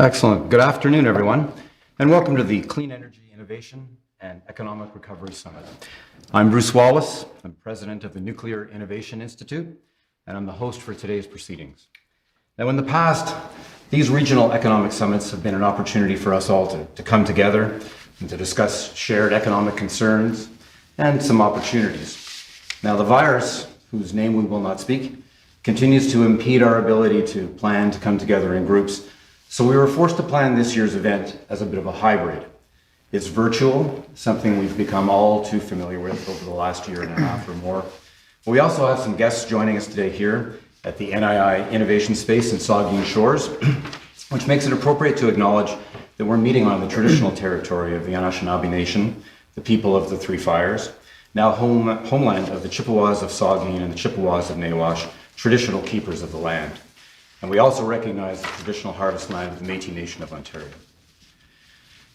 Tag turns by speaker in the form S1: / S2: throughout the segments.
S1: Excellent. Good afternoon, everyone, and welcome to the Clean Energy Innovation and Economic Recovery Summit. I'm Bruce Wallace. I'm president of the Nuclear Innovation Institute, and I'm the host for today's proceedings. Now, in the past, these regional economic summits have been an opportunity for us all to come together and to discuss shared economic concerns and some opportunities. Now, the virus, whose name we will not speak, continues to impede our ability to plan to come together in groups. So we were forced to plan this year's event as a bit of a hybrid. It's virtual, something we've become all too familiar with over the last year and a half or more. We also have some guests joining us today here at the NII Innovation Space in Saugeen Shores, which makes it appropriate to acknowledge that we're meeting on the traditional territory of the Anishinaabe Nation, the people of the Three Fires, now homeland of the Chippewas of Saugeen and the Chippewas of Nawash, traditional keepers of the land. And we also recognize the traditional harvest land of the Métis Nation of Ontario.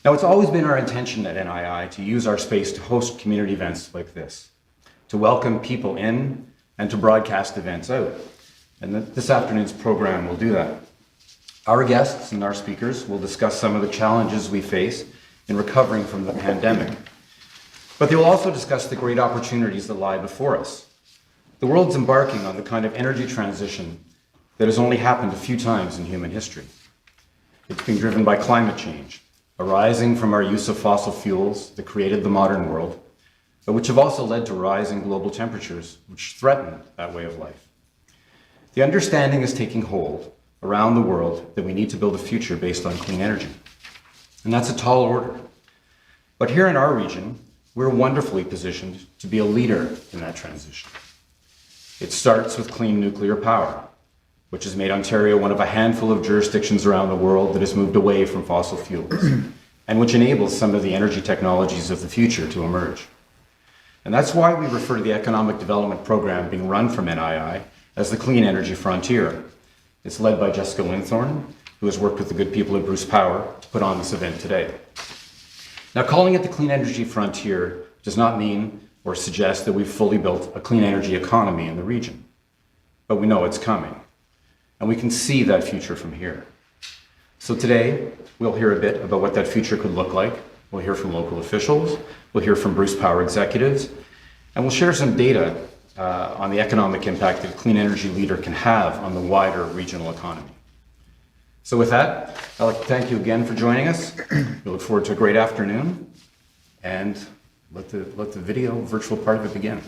S1: Now, it's always been our intention at NII to use our space to host community events like this, to welcome people in and to broadcast events out. And this afternoon's program will do that. Our guests and our speakers will discuss some of the challenges we face in recovering from the pandemic. But they will also discuss the great opportunities that lie before us. The world's embarking on the kind of energy transition that has only happened a few times in human history. It's being driven by climate change, arising from our use of fossil fuels that created the modern world, but which have also led to rising global temperatures, which threaten that way of life. The understanding is taking hold around the world that we need to build a future based on clean energy. And that's a tall order. But here in our region, we're wonderfully positioned to be a leader in that transition. It starts with clean nuclear power, which has made Ontario one of a handful of jurisdictions around the world that has moved away from fossil fuels, and which enables some of the energy technologies of the future to emerge. And that's why we refer to the economic development program being run from NII as the Clean Energy Frontier. It's led by Jessica Lindhorn, who has worked with the good people at Bruce Power to put on this event today. Now, calling it the Clean Energy Frontier does not mean or suggest that we've fully built a clean energy economy in the region, but we know it's coming. And we can see that future from here. So today, we'll hear a bit about what that future could look like. We'll hear from local officials, we'll hear from Bruce Power executives, and we'll share some data on the economic impact that a clean energy leader can have on the wider regional economy. So with that, I'd like to thank you again for joining us. We look forward to a great afternoon, and let the video virtual part of it begin.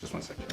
S1: Just one second.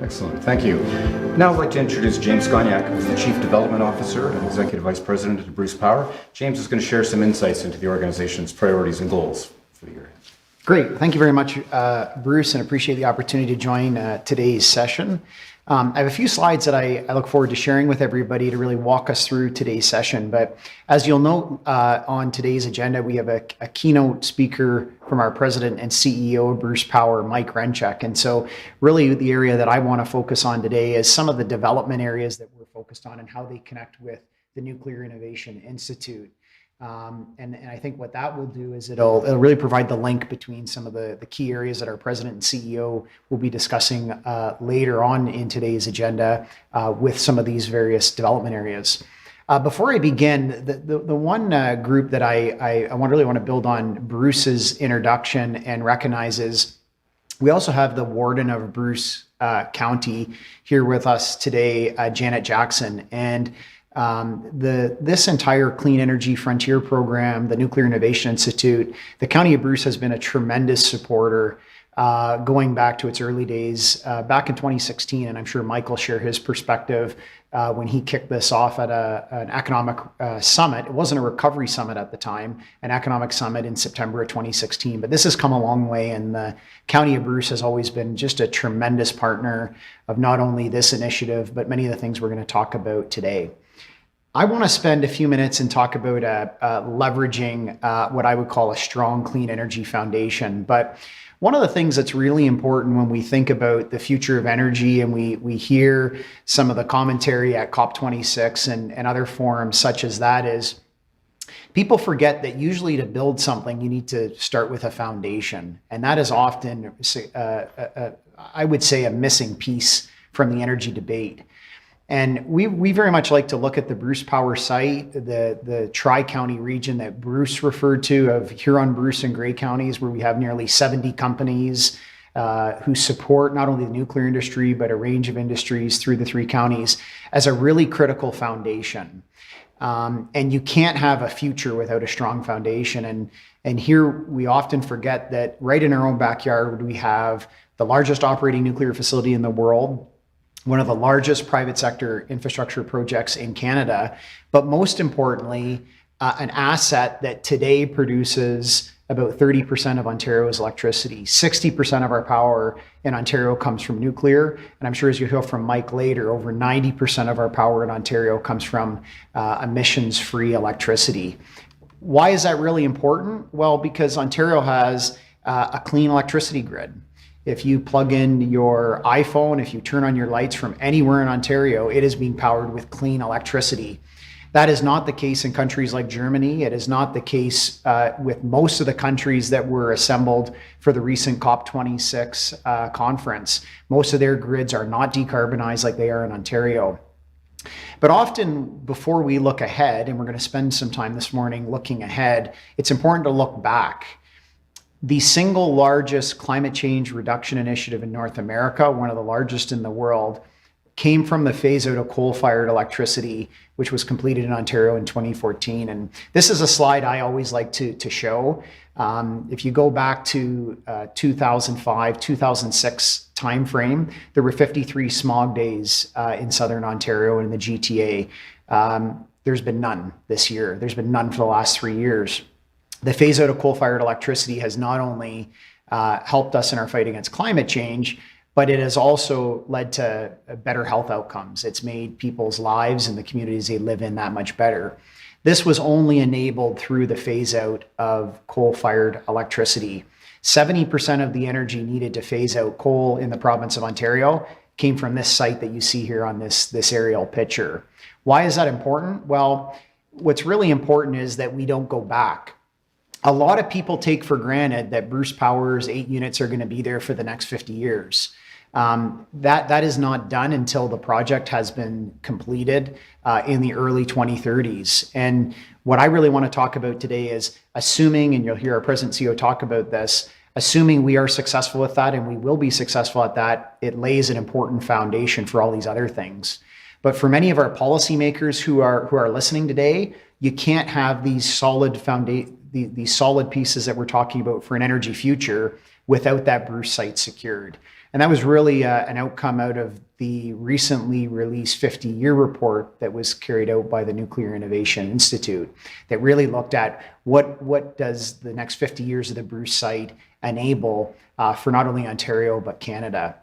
S1: Excellent, thank you. Now I'd like to introduce James Cognac, who's the Chief Development Officer and Executive Vice President at Bruce Power. James is going to share some insights into the organization's priorities and goals for the year.
S2: Great, thank you very much, Bruce, and appreciate the opportunity to join today's session. I have a few slides that I look forward to sharing with everybody to really walk us through today's session. But as you'll note on today's agenda, we have a keynote speaker from our president and CEO of Bruce Power, Mike Rencheck. And so really the area that I want to focus on today is some of the development areas that we're focused on and how they connect with the Nuclear Innovation Institute. And I think what that will do is it'll really provide the link between some of the key areas that our president and CEO will be discussing later on in today's agenda with some of these various development areas. Before I begin, the one group that I really want to build on Bruce's introduction and recognize is we also have the warden of Bruce County here with us today, Janet Jackson. And this entire Clean Energy Frontier program, the Nuclear Innovation Institute, the County of Bruce has been a tremendous supporter going back to its early days, back in 2016. And I'm sure Mike will share his perspective when he kicked this off at an economic summit. It wasn't a recovery summit at the time, an economic summit in September of 2016. But this has come a long way, and the County of Bruce has always been just a tremendous partner of not only this initiative, but many of the things we're going to talk about today. I want to spend a few minutes and talk about leveraging what I would call a strong clean energy foundation. But one of the things that's really important when we think about the future of energy and we hear some of the commentary at COP26 and other forums such as that is people forget that usually to build something, you need to start with a foundation. And that is often, I would say, a missing piece from the energy debate. And we very much like to look at the Bruce Power site, the Tri-County region that Bruce referred to of Huron, Bruce, and Grey counties, where we have nearly 70 companies who support not only the nuclear industry, but a range of industries through the three counties as a really critical foundation. And you can't have a future without a strong foundation. And here we often forget that right in our own backyard, we have the largest operating nuclear facility in the world, one of the largest private sector infrastructure projects in Canada, but most importantly, an asset that today produces about 30% of Ontario's electricity. 60% of our power in Ontario comes from nuclear. And I'm sure as you hear from Mike later, over 90% of our power in Ontario comes from emissions-free electricity. Why is that really important? Well, because Ontario has a clean electricity grid. If you plug in your iPhone, if you turn on your lights from anywhere in Ontario, it is being powered with clean electricity. That is not the case in countries like Germany. It is not the case with most of the countries that were assembled for the recent COP26 conference. Most of their grids are not decarbonized like they are in Ontario. But often before we look ahead, and we're going to spend some time this morning looking ahead, it's important to look back. The single largest climate change reduction initiative in North America, one of the largest in the world, came from the phase out of coal-fired electricity, which was completed in Ontario in 2014. And this is a slide I always like to show. If you go back to 2005, 2006 timeframe, there were 53 smog days in Southern Ontario and in the GTA. There's been none this year. There's been none for the last 3 years. The phase out of coal-fired electricity has not only helped us in our fight against climate change, but it has also led to better health outcomes. It's made people's lives and the communities they live in that much better. This was only enabled through the phase out of coal-fired electricity. 70% of the energy needed to phase out coal in the province of Ontario came from this site that you see here on this aerial picture. Why is that important? Well, what's really important is that we don't go back. A lot of people take for granted that Bruce Power's 8 units are going to be there for the next 50 years. That is not done until the project has been completed in the early 2030s. And what I really want to talk about today is assuming, and you'll hear our President CEO talk about this, assuming we are successful with that, and we will be successful at that, it lays an important foundation for all these other things. But for many of our policymakers who are listening today, you can't have these solid pieces that we're talking about for an energy future without that Bruce site secured. And that was really an outcome out of the recently released 50-year report that was carried out by the Nuclear Innovation Institute that really looked at what does the next 50 years of the Bruce site enable for not only Ontario, but Canada.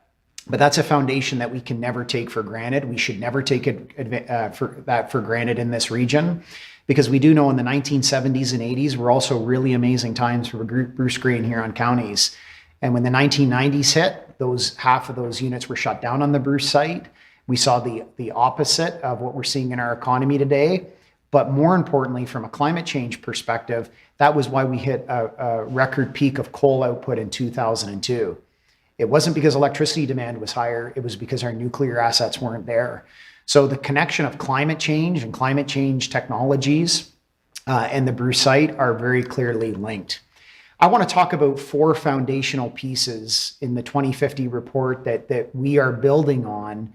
S2: But that's a foundation that we can never take for granted. We should never take it for granted in this region, because we do know in the 1970s and 80s were also really amazing times for Bruce Grey and Huron counties. And when the 1990s hit, half of those units were shut down on the Bruce site. We saw the opposite of what we're seeing in our economy today. But more importantly, from a climate change perspective, that was why we hit a record peak of coal output in 2002. It wasn't because electricity demand was higher, it was because our nuclear assets weren't there. So the connection of climate change and climate change technologies and the Bruce site are very clearly linked. I want to talk about 4 foundational pieces in the 2050 report that we are building on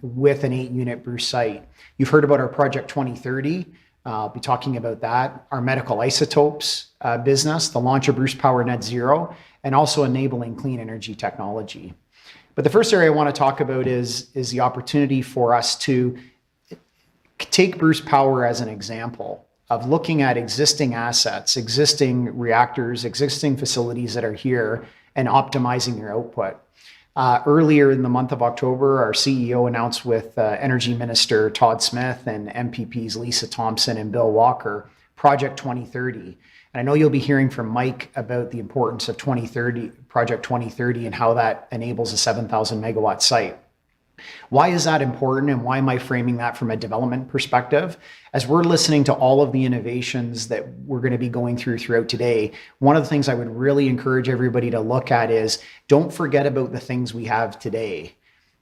S2: with an 8-unit Bruce site. You've heard about our Project 2030. I'll be talking about that. Our medical isotopes business, the launch of Bruce Power Net Zero, and also enabling clean energy technology. But the first area I want to talk about is the opportunity for us to take Bruce Power as an example of looking at existing assets, existing reactors, existing facilities that are here, and optimizing their output. Earlier in the month of October, our CEO announced with Energy Minister Todd Smith and MPPs Lisa Thompson and Bill Walker, Project 2030. And I know you'll be hearing from Mike about the importance of Project 2030 and how that enables a 7,000 megawatt site. Why is that important, and why am I framing that from a development perspective? As we're listening to all of the innovations that we're going to be going throughout today, one of the things I would really encourage everybody to look at is don't forget about the things we have today.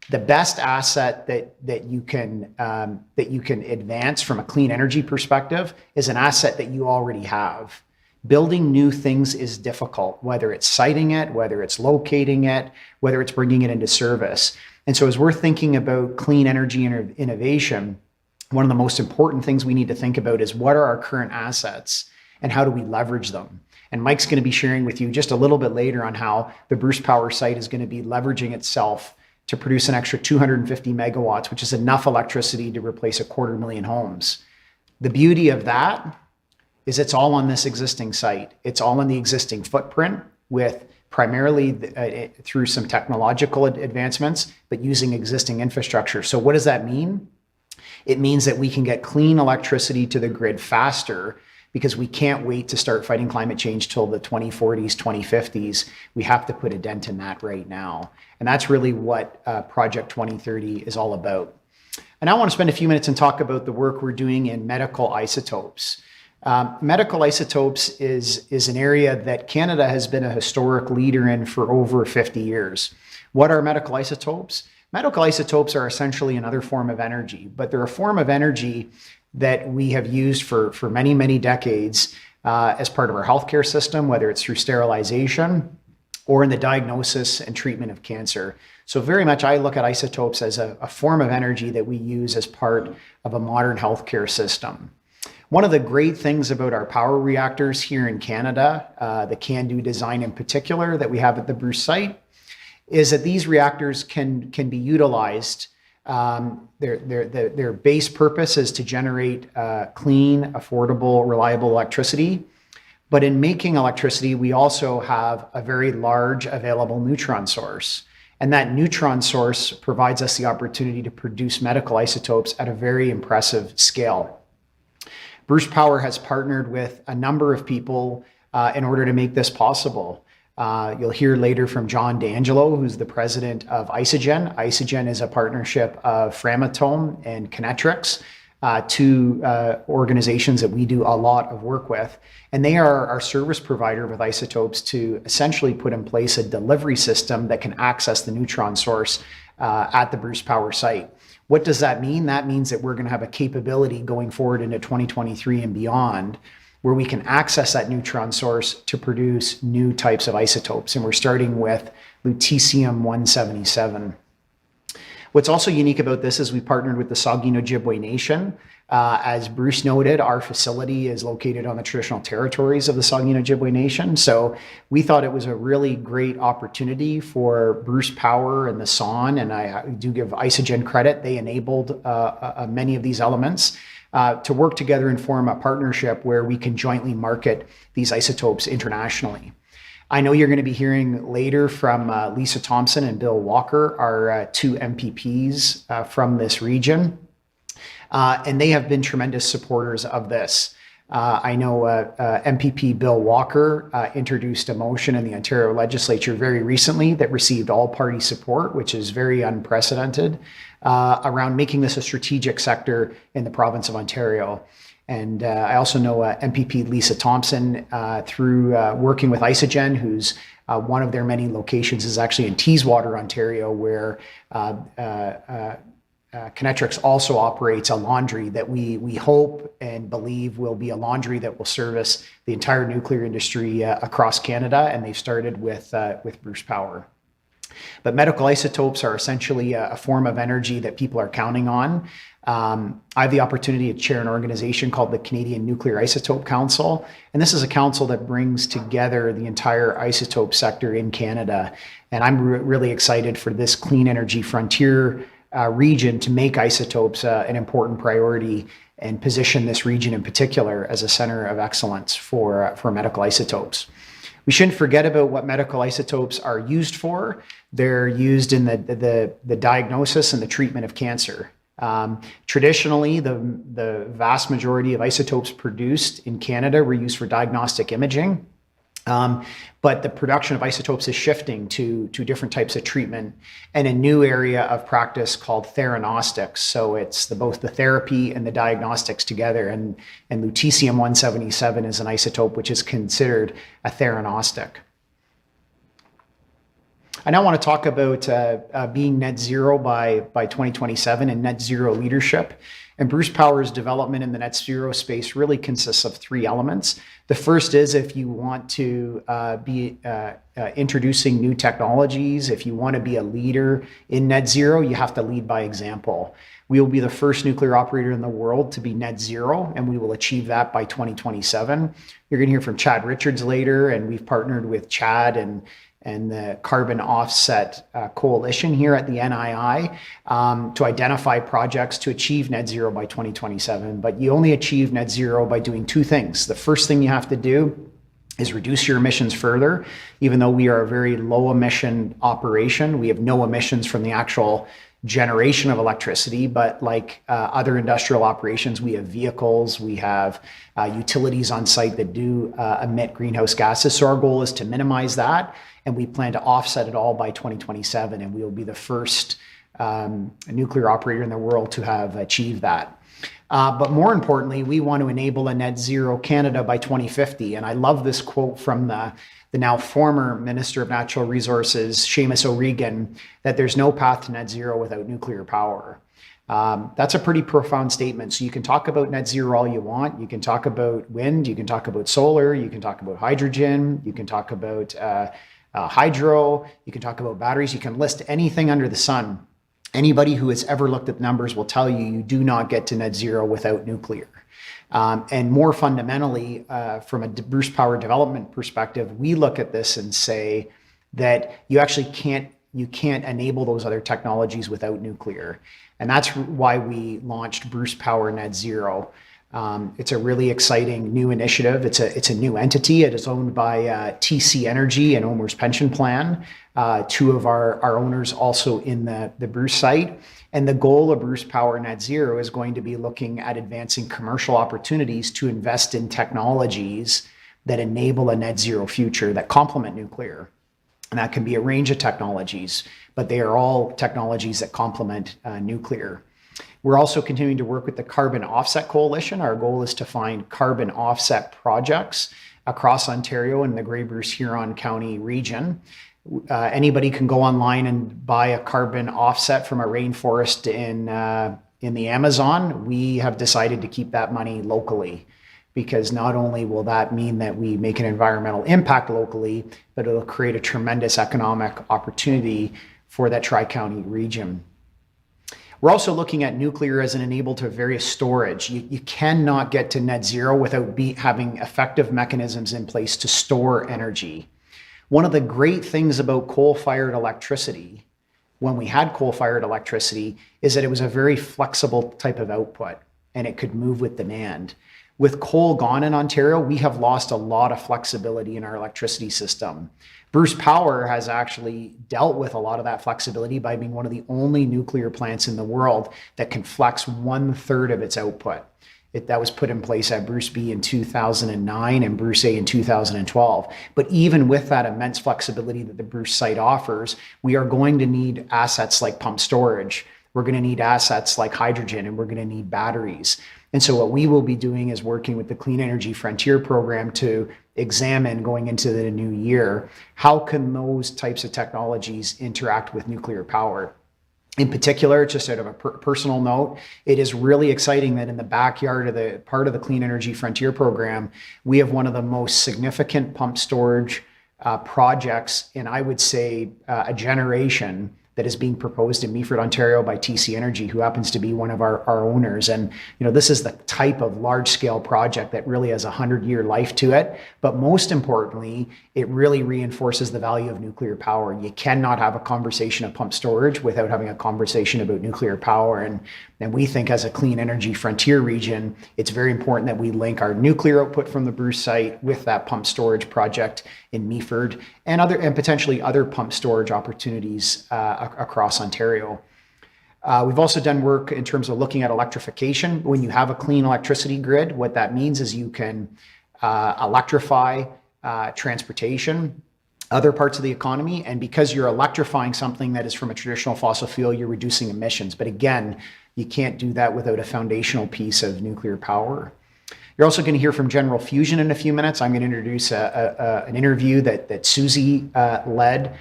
S2: The best asset that you can advance from a clean energy perspective is an asset that you already have. Building new things is difficult, whether it's siting it, whether it's locating it, whether it's bringing it into service. And so as we're thinking about clean energy innovation, one of the most important things we need to think about is what are our current assets and how do we leverage them? And Mike's going to be sharing with you just a little bit later on how the Bruce Power site is going to be leveraging itself to produce an extra 250 megawatts, which is enough electricity to replace 250,000 homes. The beauty of that is it's all on this existing site. It's all on the existing footprint, with primarily through some technological advancements, but using existing infrastructure. So what does that mean? It means that we can get clean electricity to the grid faster, because we can't wait to start fighting climate change till the 2040s, 2050s. We have to put a dent in that right now. And that's really what Project 2030 is all about. And I want to spend a few minutes and talk about the work we're doing in medical isotopes. Medical isotopes is an area that Canada has been a historic leader in for over 50 years. What are medical isotopes? Medical isotopes are essentially another form of energy, but they're a form of energy that we have used for many, many decades as part of our healthcare system, whether it's through sterilization or in the diagnosis and treatment of cancer. So very much I look at isotopes as a form of energy that we use as part of a modern healthcare system. One of the great things about our power reactors here in Canada, the CANDU design in particular that we have at the Bruce site, is that these reactors can be utilized. Their base purpose is to generate clean, affordable, reliable electricity. But in making electricity, we also have a very large available neutron source. And that neutron source provides us the opportunity to produce medical isotopes at a very impressive scale. Bruce Power has partnered with a number of people in order to make this possible. You'll hear later from John D'Angelo, who's the president of Isogen. Isogen is a partnership of Framatome and Kinetrix, two organizations that we do a lot of work with. And they are our service provider with isotopes to essentially put in place a delivery system that can access the neutron source at the Bruce Power site. What does that mean? That means that we're going to have a capability going forward into 2023 and beyond, where we can access that neutron source to produce new types of isotopes. And we're starting with lutetium-177. What's also unique about this is we partnered with the Saugeen Ojibwe Nation. As Bruce noted, our facility is located on the traditional territories of the Saugeen Ojibwe Nation. So we thought it was a really great opportunity for Bruce Power and the SON, and I do give Isogen credit. They enabled many of these elements to work together and form a partnership where we can jointly market these isotopes internationally. I know you're going to be hearing later from Lisa Thompson and Bill Walker, our two MPPs from this region. And they have been tremendous supporters of this. I know MPP Bill Walker introduced a motion in the Ontario legislature very recently that received all party support, which is very unprecedented, around making this a strategic sector in the province of Ontario. And I also know MPP Lisa Thompson through working with Isogen, who's one of their many locations is actually in Teeswater, Ontario, where Kinetrix also operates a laundry that we hope and believe will be a laundry that will service the entire nuclear industry across Canada, and they've started with Bruce Power. But medical isotopes are essentially a form of energy that people are counting on. I have the opportunity to chair an organization called the Canadian Nuclear Isotope Council, and this is a council that brings together the entire isotope sector in Canada. And I'm really excited for this clean energy frontier region to make isotopes an important priority and position this region in particular as a center of excellence for medical isotopes. We shouldn't forget about what medical isotopes are used for. They're used in the diagnosis and the treatment of cancer. Traditionally, the vast majority of isotopes produced in Canada were used for diagnostic imaging. But the production of isotopes is shifting to different types of treatment and a new area of practice called theranostics. So it's both the therapy and the diagnostics together. And lutetium-177 is an isotope which is considered a theranostic. I now want to talk about being net zero by 2027 and net zero leadership. And Bruce Power's development in the net zero space really consists of three elements. The first is if you want to be introducing new technologies, if you want to be a leader in net zero, you have to lead by example. We will be the first nuclear operator in the world to be net zero, and we will achieve that by 2027. You're going to hear from Chad Richards later, and we've partnered with Chad and the Carbon Offset Coalition here at the NII to identify projects to achieve net zero by 2027. But you only achieve net zero by doing two things. The first thing you have to do is reduce your emissions further. Even though we are a very low emission operation, we have no emissions from the actual generation of electricity, but like other industrial operations, we have vehicles, we have utilities on site that do emit greenhouse gases. So our goal is to minimize that, and we plan to offset it all by 2027, and we will be the first nuclear operator in the world to have achieved that. But more importantly, we want to enable a net zero Canada by 2050. And I love this quote from the now former Minister of Natural Resources, Seamus O'Regan, that there's no path to net zero without nuclear power. That's a pretty profound statement. So you can talk about net zero all you want. You can talk about wind, you can talk about solar, you can talk about hydrogen, you can talk about hydro, you can talk about batteries, you can list anything under the sun. Anybody who has ever looked at the numbers will tell you you do not get to net zero without nuclear. And more fundamentally, from a Bruce Power development perspective, we look at this and say that you actually can't enable those other technologies without nuclear. And that's why we launched Bruce Power Net Zero. It's a really exciting new initiative. It's a new entity. It is owned by TC Energy and OMERS Pension Plan, two of our owners also in the Bruce site. And the goal of Bruce Power Net Zero is going to be looking at advancing commercial opportunities to invest in technologies that enable a net zero future that complement nuclear. And that can be a range of technologies, but they are all technologies that complement nuclear. We're also continuing to work with the Carbon Offset Coalition. Our goal is to find carbon offset projects across Ontario and the Grey Bruce Huron County region. Anybody can go online and buy a carbon offset from a rainforest in the Amazon. We have decided to keep that money locally, because not only will that mean that we make an environmental impact locally, but it'll create a tremendous economic opportunity for that Tri-County region. We're also looking at nuclear as an enabler to various storage. You cannot get to net zero without having effective mechanisms in place to store energy. One of the great things about coal-fired electricity, when we had coal-fired electricity, is that it was a very flexible type of output and it could move with demand. With coal gone in Ontario, we have lost a lot of flexibility in our electricity system. Bruce Power has actually dealt with a lot of that flexibility by being one of the only nuclear plants in the world that can flex 1/3 of its output. That was put in place at Bruce B in 2009 and Bruce A in 2012. But even with that immense flexibility that the Bruce site offers, we are going to need assets like pump storage. We're going to need assets like hydrogen, and we're going to need batteries. And so what we will be doing is working with the Clean Energy Frontier program to examine, going into the new year, how can those types of technologies interact with nuclear power? In particular, just out of a personal note, it is really exciting that in the backyard of the part of the Clean Energy Frontier program, we have one of the most significant pump storage projects in, I would say, a generation that is being proposed in Meaford, Ontario by TC Energy, who happens to be one of our owners. And this is the type of large-scale project that really has a 100-year life to it. But most importantly, it really reinforces the value of nuclear power. You cannot have a conversation of pump storage without having a conversation about nuclear power. And we think as a Clean Energy Frontier region, it's very important that we link our nuclear output from the Bruce site with that pump storage project in Meaford and potentially other pump storage opportunities across Ontario. We've also done work in terms of looking at electrification. When you have a clean electricity grid, what that means is you can electrify transportation, other parts of the economy, and because you're electrifying something that is from a traditional fossil fuel, you're reducing emissions. But again, you can't do that without a foundational piece of nuclear power. You're also going to hear from General Fusion in a few minutes. I'm going to introduce an interview that Susie led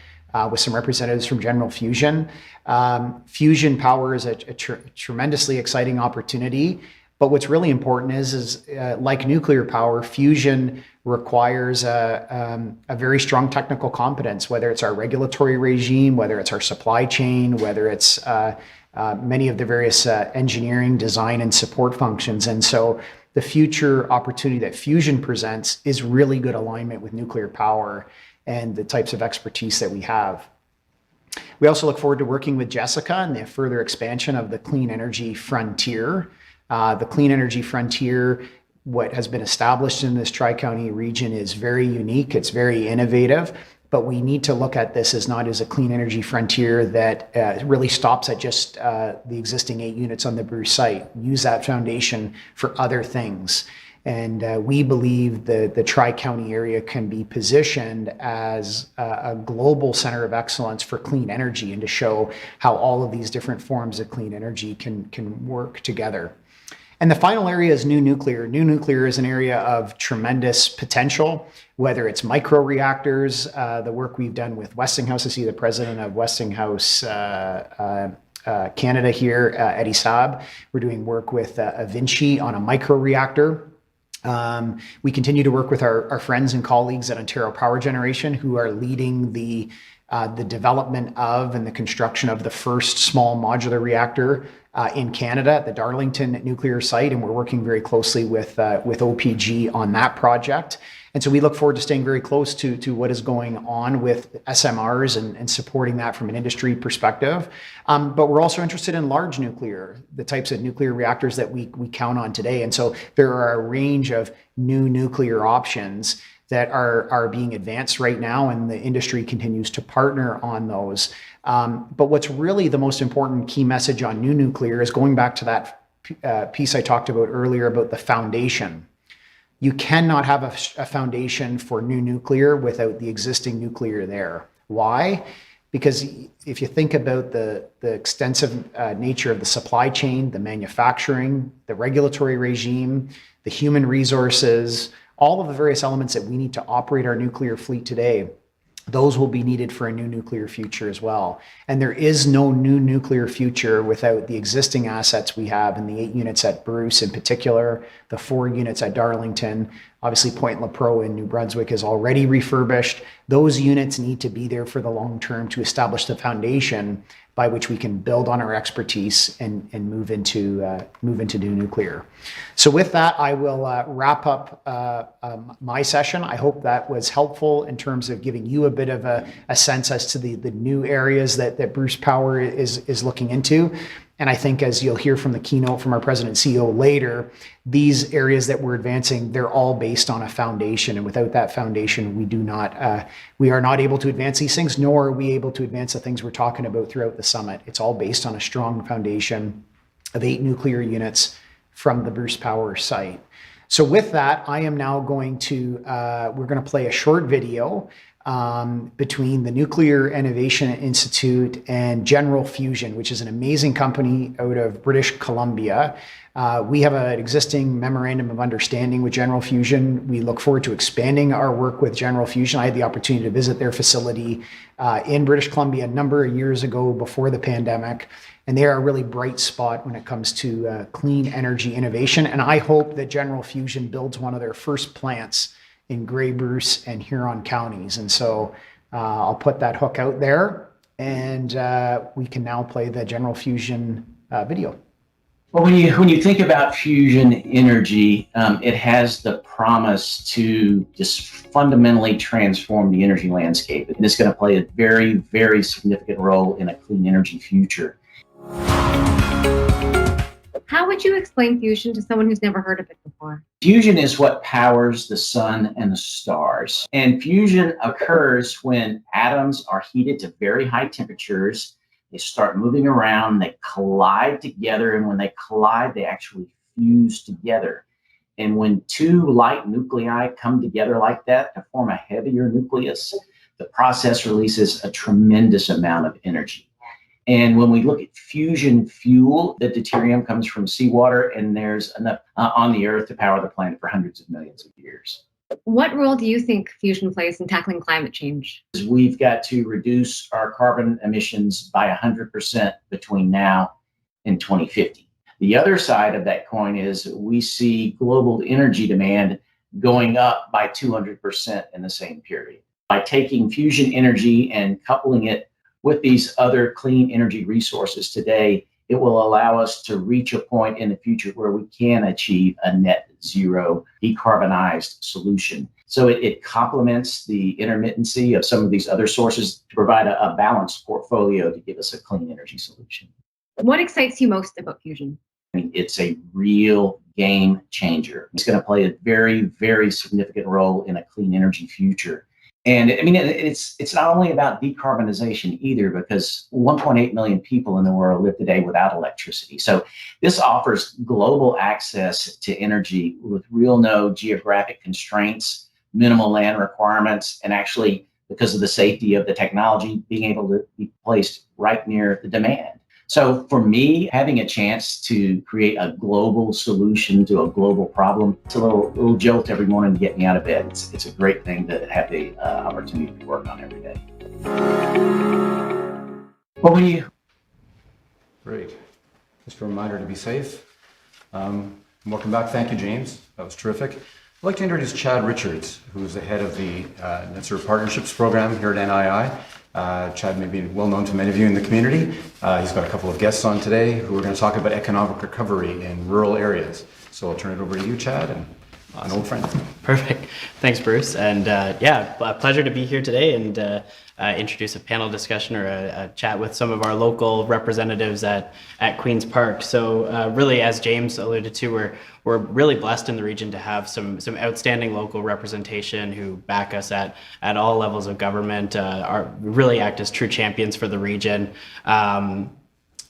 S2: with some representatives from General Fusion. Fusion power is a tremendously exciting opportunity, but what's really important is like nuclear power, fusion requires a very strong technical competence, whether it's our regulatory regime, whether it's our supply chain, whether it's many of the various engineering, design, and support functions. And so the future opportunity that fusion presents is really good alignment with nuclear power and the types of expertise that we have. We also look forward to working with Jessica and the further expansion of the Clean Energy Frontier. The Clean Energy Frontier, what has been established in this Tri-County region, is very unique. It's very innovative, but we need to look at this as not as a clean energy frontier that really stops at just the existing 8 units on the Bruce site. Use that foundation for other things. And we believe the Tri-County area can be positioned as a global center of excellence for clean energy and to show how all of these different forms of clean energy can work together. And the final area is new nuclear. New nuclear is an area of tremendous potential, whether it's microreactors, the work we've done with Westinghouse. I see the president of Westinghouse Canada here, Eddie Saab. We're doing work with Vinci on a microreactor. We continue to work with our friends and colleagues at Ontario Power Generation, who are leading the development of and the construction of the first small modular reactor in Canada at the Darlington nuclear site, and we're working very closely with OPG on that project. And so we look forward to staying very close to what is going on with SMRs and supporting that from an industry perspective. But we're also interested in large nuclear, the types of nuclear reactors that we count on today. And so there are a range of new nuclear options that are being advanced right now, and the industry continues to partner on those. But what's really the most important key message on new nuclear is going back to that piece I talked about earlier about the foundation. You cannot have a foundation for new nuclear without the existing nuclear there. Why? Because if you think about the extensive nature of the supply chain, the manufacturing, the regulatory regime, the human resources, all of the various elements that we need to operate our nuclear fleet today, those will be needed for a new nuclear future as well. And there is no new nuclear future without the existing assets we have in the 8 units at Bruce in particular, the 4 units at Darlington. Obviously, Point Lepreau in New Brunswick is already refurbished. Those units need to be there for the long term to establish the foundation by which we can build on our expertise and move into new nuclear. So with that, I will wrap up my session. I hope that was helpful in terms of giving you a bit of a sense as to the new areas that Bruce Power is looking into. And I think, as you'll hear from the keynote from our president and CEO later, these areas that we're advancing, they're all based on a foundation. And without that foundation, we are not able to advance these things, nor are we able to advance the things we're talking about throughout the summit. It's all based on a strong foundation of 8 nuclear units from the Bruce Power site. So with that, I am now going to, we're going to play a short video between the Nuclear Innovation Institute and General Fusion, which is an amazing company out of British Columbia. We have an existing memorandum of understanding with General Fusion. We look forward to expanding our work with General Fusion. I had the opportunity to visit their facility in British Columbia a number of years ago before the pandemic. And they are a really bright spot when it comes to clean energy innovation. And I hope that General Fusion builds one of their first plants in Grey Bruce and Huron counties. And so I'll put that hook out there, and we can now play the General Fusion video.
S3: Well, when you think about fusion energy, it has the promise to just fundamentally transform the energy landscape. And it's going to play a very, very significant role in a clean energy future.
S4: How would you explain fusion to someone who's never heard of it before?
S3: Fusion is what powers the sun and the stars. And fusion occurs when atoms are heated to very high temperatures. They start moving around, they collide together, and when they collide, they actually fuse together. And when 2 light nuclei come together like that to form a heavier nucleus, the process releases a tremendous amount of energy. And when we look at fusion fuel, the deuterium comes from seawater, and there's enough on the Earth to power the planet for hundreds of millions of years.
S4: What role do you think fusion plays in tackling climate change?
S3: We've got to reduce our carbon emissions by 100% between now and 2050. The other side of that coin is we see global energy demand going up by 200% in the same period. By taking fusion energy and coupling it with these other clean energy resources today, it will allow us to reach a point in the future where we can achieve a net zero decarbonized solution. So it complements the intermittency of some of these other sources to provide a balanced portfolio to give us a clean energy solution.
S4: What excites you most about fusion?
S3: I mean, it's a real game changer. It's going to play a very, very significant role in a clean energy future. And I mean, it's not only about decarbonization either, because 1.8 million people in the world live today without electricity. So this offers global access to energy with no geographic constraints, minimal land requirements, and actually, because of the safety of the technology, being able to be placed right near the demand. So for me, having a chance to create a global solution to a global problem, it's a little jolt every morning to get me out of bed. It's a great thing to have the opportunity to work on every day. Well,
S1: Great. Just a reminder to be safe. Welcome back. Thank you, James. That was terrific. I'd like to introduce Chad Richards, who's the head of the Net Zero Partnerships program here at NII. Chad may be well known to many of you in the community. He's got a couple of guests on today who are going to talk about economic recovery in rural areas. So I'll turn it over to you, Chad, and an old friend.
S5: Perfect. Thanks, Bruce. And a pleasure to be here today and introduce a panel discussion or a chat with some of our local representatives at Queen's Park. So really, as James alluded to, we're really blessed in the region to have some outstanding local representation who back us at all levels of government, really act as true champions for the region.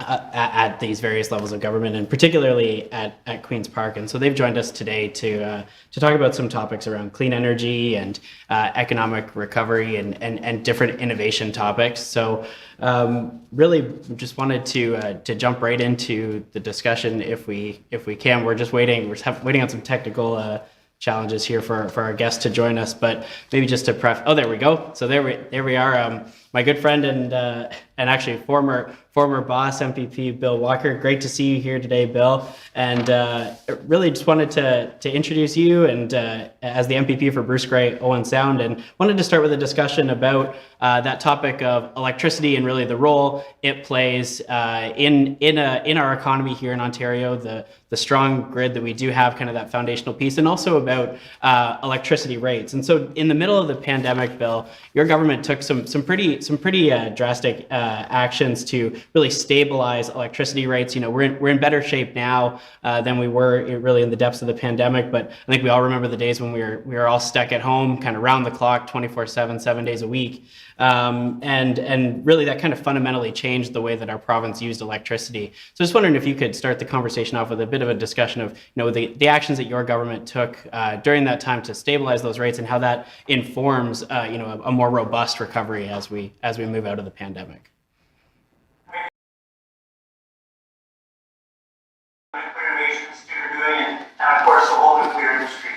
S5: At these various levels of government, and particularly at Queen's Park. And so they've joined us today to talk about some topics around clean energy and economic recovery and different innovation topics. So really just wanted to jump right into the discussion if we can. We're waiting on some technical challenges here for our guests to join us, but maybe just to there we go. So there we are. My good friend and actually former boss, MPP Bill Walker. Great to see you here today, Bill. And really just wanted to introduce you and as the MPP for Bruce Grey, Owen Sound, and wanted to start with a discussion about that topic of electricity and really the role it plays in our economy here in Ontario, the strong grid that we do have, kind of that foundational piece, and also about electricity rates. And so in the middle of the pandemic, Bill, your government took some pretty drastic actions to really stabilize electricity rates. We're in better shape now than we were really in the depths of the pandemic. But I think we all remember the days when we were all stuck at home, kind of round the clock, 24/7, 7 days a week. And really that kind of fundamentally changed the way that our province used electricity. So just wondering if you could start the conversation off with a bit of a discussion of the actions that your government took during that time to stabilize those rates and how that informs a more robust recovery as we move out of the pandemic.
S6: Nuclear Innovation Institute are doing, and of course the whole nuclear industry.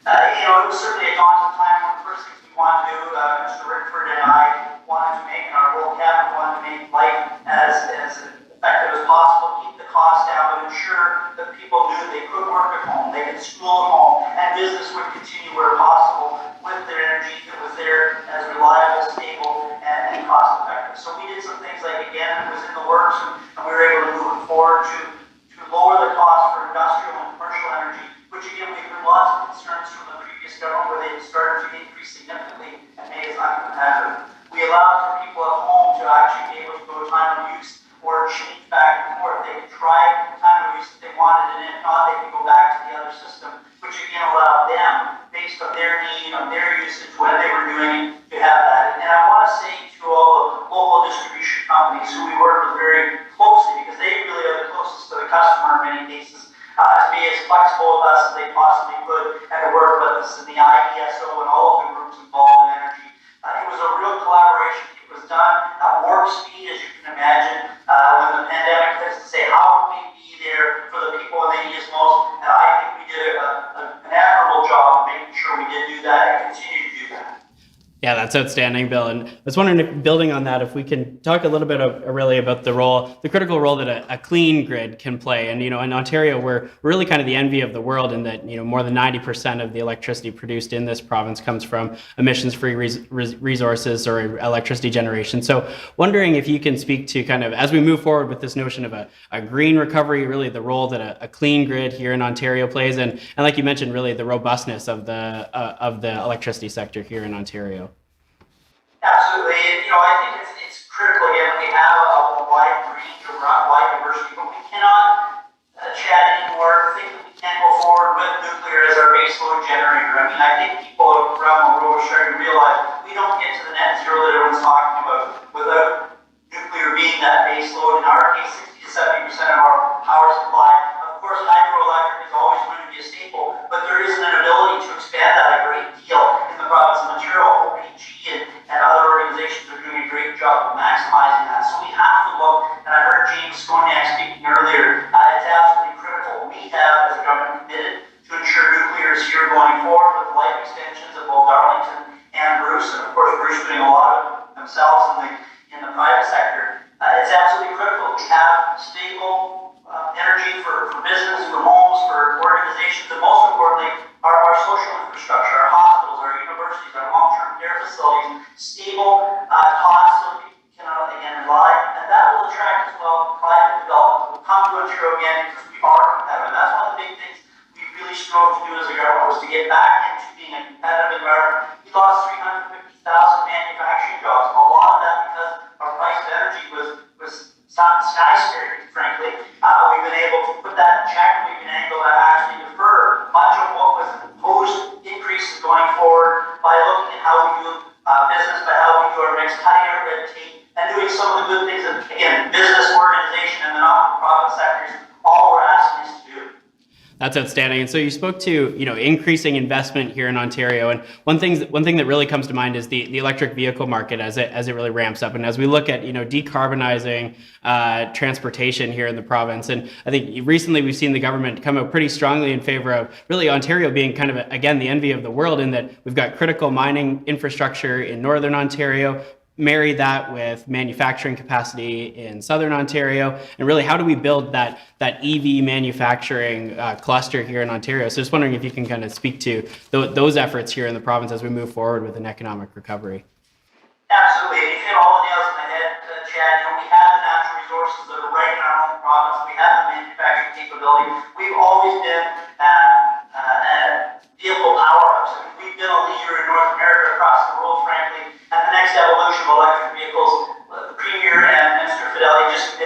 S6: It was certainly a daunting time. One of the first things we wanted to do, Mr. Rickford and I wanted to make, and our whole cabinet wanted to make life as effective as possible, keep the costs down, but ensure that people knew they could work at home, they could school at home, and business would continue where possible with their energy that was there as reliable, stable, and cost effective. So we did some things like, again, it was in the works, and we were able to move it forward to lower the cost for industrial and commercial energy, which again, we've heard lots of concerns from the previous government where they started to increase significantly and made us uncompetitive. We allowed for people at home to actually be able to go time of use or change back and forth. They could try time of use if they wanted, and if not, they could go back to the other system, which again allowed them, based on their need, on their usage, when they were doing it, to have that. And I want to say to all the local distribution companies who we work with very closely, because they really are the closest to the customer in many cases, to be as flexible with us as they possibly could and to work with us in the IESO and all of the groups involved in energy. It was a real collaboration. It was done at warp speed, as you can imagine, when the pandemic hit, to say how can we be there for the people they need us most. And I think we did an admirable job of making sure we did do that and continue to do that.
S5: Yeah, that's outstanding, Bill. And I was wondering, if, building on that, if we can talk a little bit really about the critical role that a clean grid can play. And, in Ontario, we're really kind of the envy of the world in that, more than 90% of the electricity produced in this province comes from emissions-free resources or electricity generation. So wondering if you can speak to kind of, as we move forward with this notion of a green recovery, really the role that a clean grid here in Ontario plays. And like you mentioned, really the robustness of the electricity sector here in Ontario.
S6: Absolutely. I think it's critical. Again, we have a wide range of wide diversity, but we cannot chat anymore, think that we can't go forward with nuclear as our baseload generator. I think people around the world are starting to realize we don't get to the net zero that everyone's talking about without nuclear being that baseload. In our case, 60 to 70% of our power supply. Of course, hydroelectric is always going to be a staple, but there is an ability to expand that a great deal in the province of Ontario. OPG and other organizations are doing a great job of maximizing that. So we have to look, and I heard James Cognac speaking earlier, it's absolutely critical. We have, as a government, committed to ensure nuclear is here going forward with life extensions of both Darlington and Bruce, and of course Bruce doing a lot of themselves in the private sector. It's absolutely critical. We have stable energy for business, for homes, for organizations, and most importantly, our social infrastructure, our hospitals, our universities, our long-term care facilities, stable costs so people can again rely, and that will attract as well private development. Will come to Ontario again because we are competitive. That's one of the big things we really strove to do as a government, was to get back into being a competitive environment. We lost 350,000 manufacturing jobs. A lot of that because our price of energy was skyscraping, frankly. We've been able to put that in check. We've been able to actually defer much of what was imposed increases going forward by looking at how we do business, by how we do our mix, cutting our red tape, and doing some of the good things that, again, business, organization, and the not-for-profit sectors all were asking us to do.
S5: That's outstanding. And so you spoke to, increasing investment here in Ontario. And one thing that really comes to mind is the electric vehicle market as it really ramps up. And as we look at, decarbonizing transportation here in the province. And I think recently we've seen the government come out pretty strongly in favor of really Ontario being kind of, again, the envy of the world in that we've got critical mining infrastructure in Northern Ontario. Marry that with manufacturing capacity in Southern Ontario, and really how do we build that EV manufacturing cluster here in Ontario? So just wondering if you can kind of speak to those efforts here in the province as we move forward with an economic recovery.
S6: Absolutely. You hit all the nails on the head, Chad. We have the natural resources that are right in our own province. We have the manufacturing capability. We've always been a vehicle powerhouse. We've been a leader in North America, across the world, frankly. And the next evolution of electric vehicles, the Premier and Minister Fideli just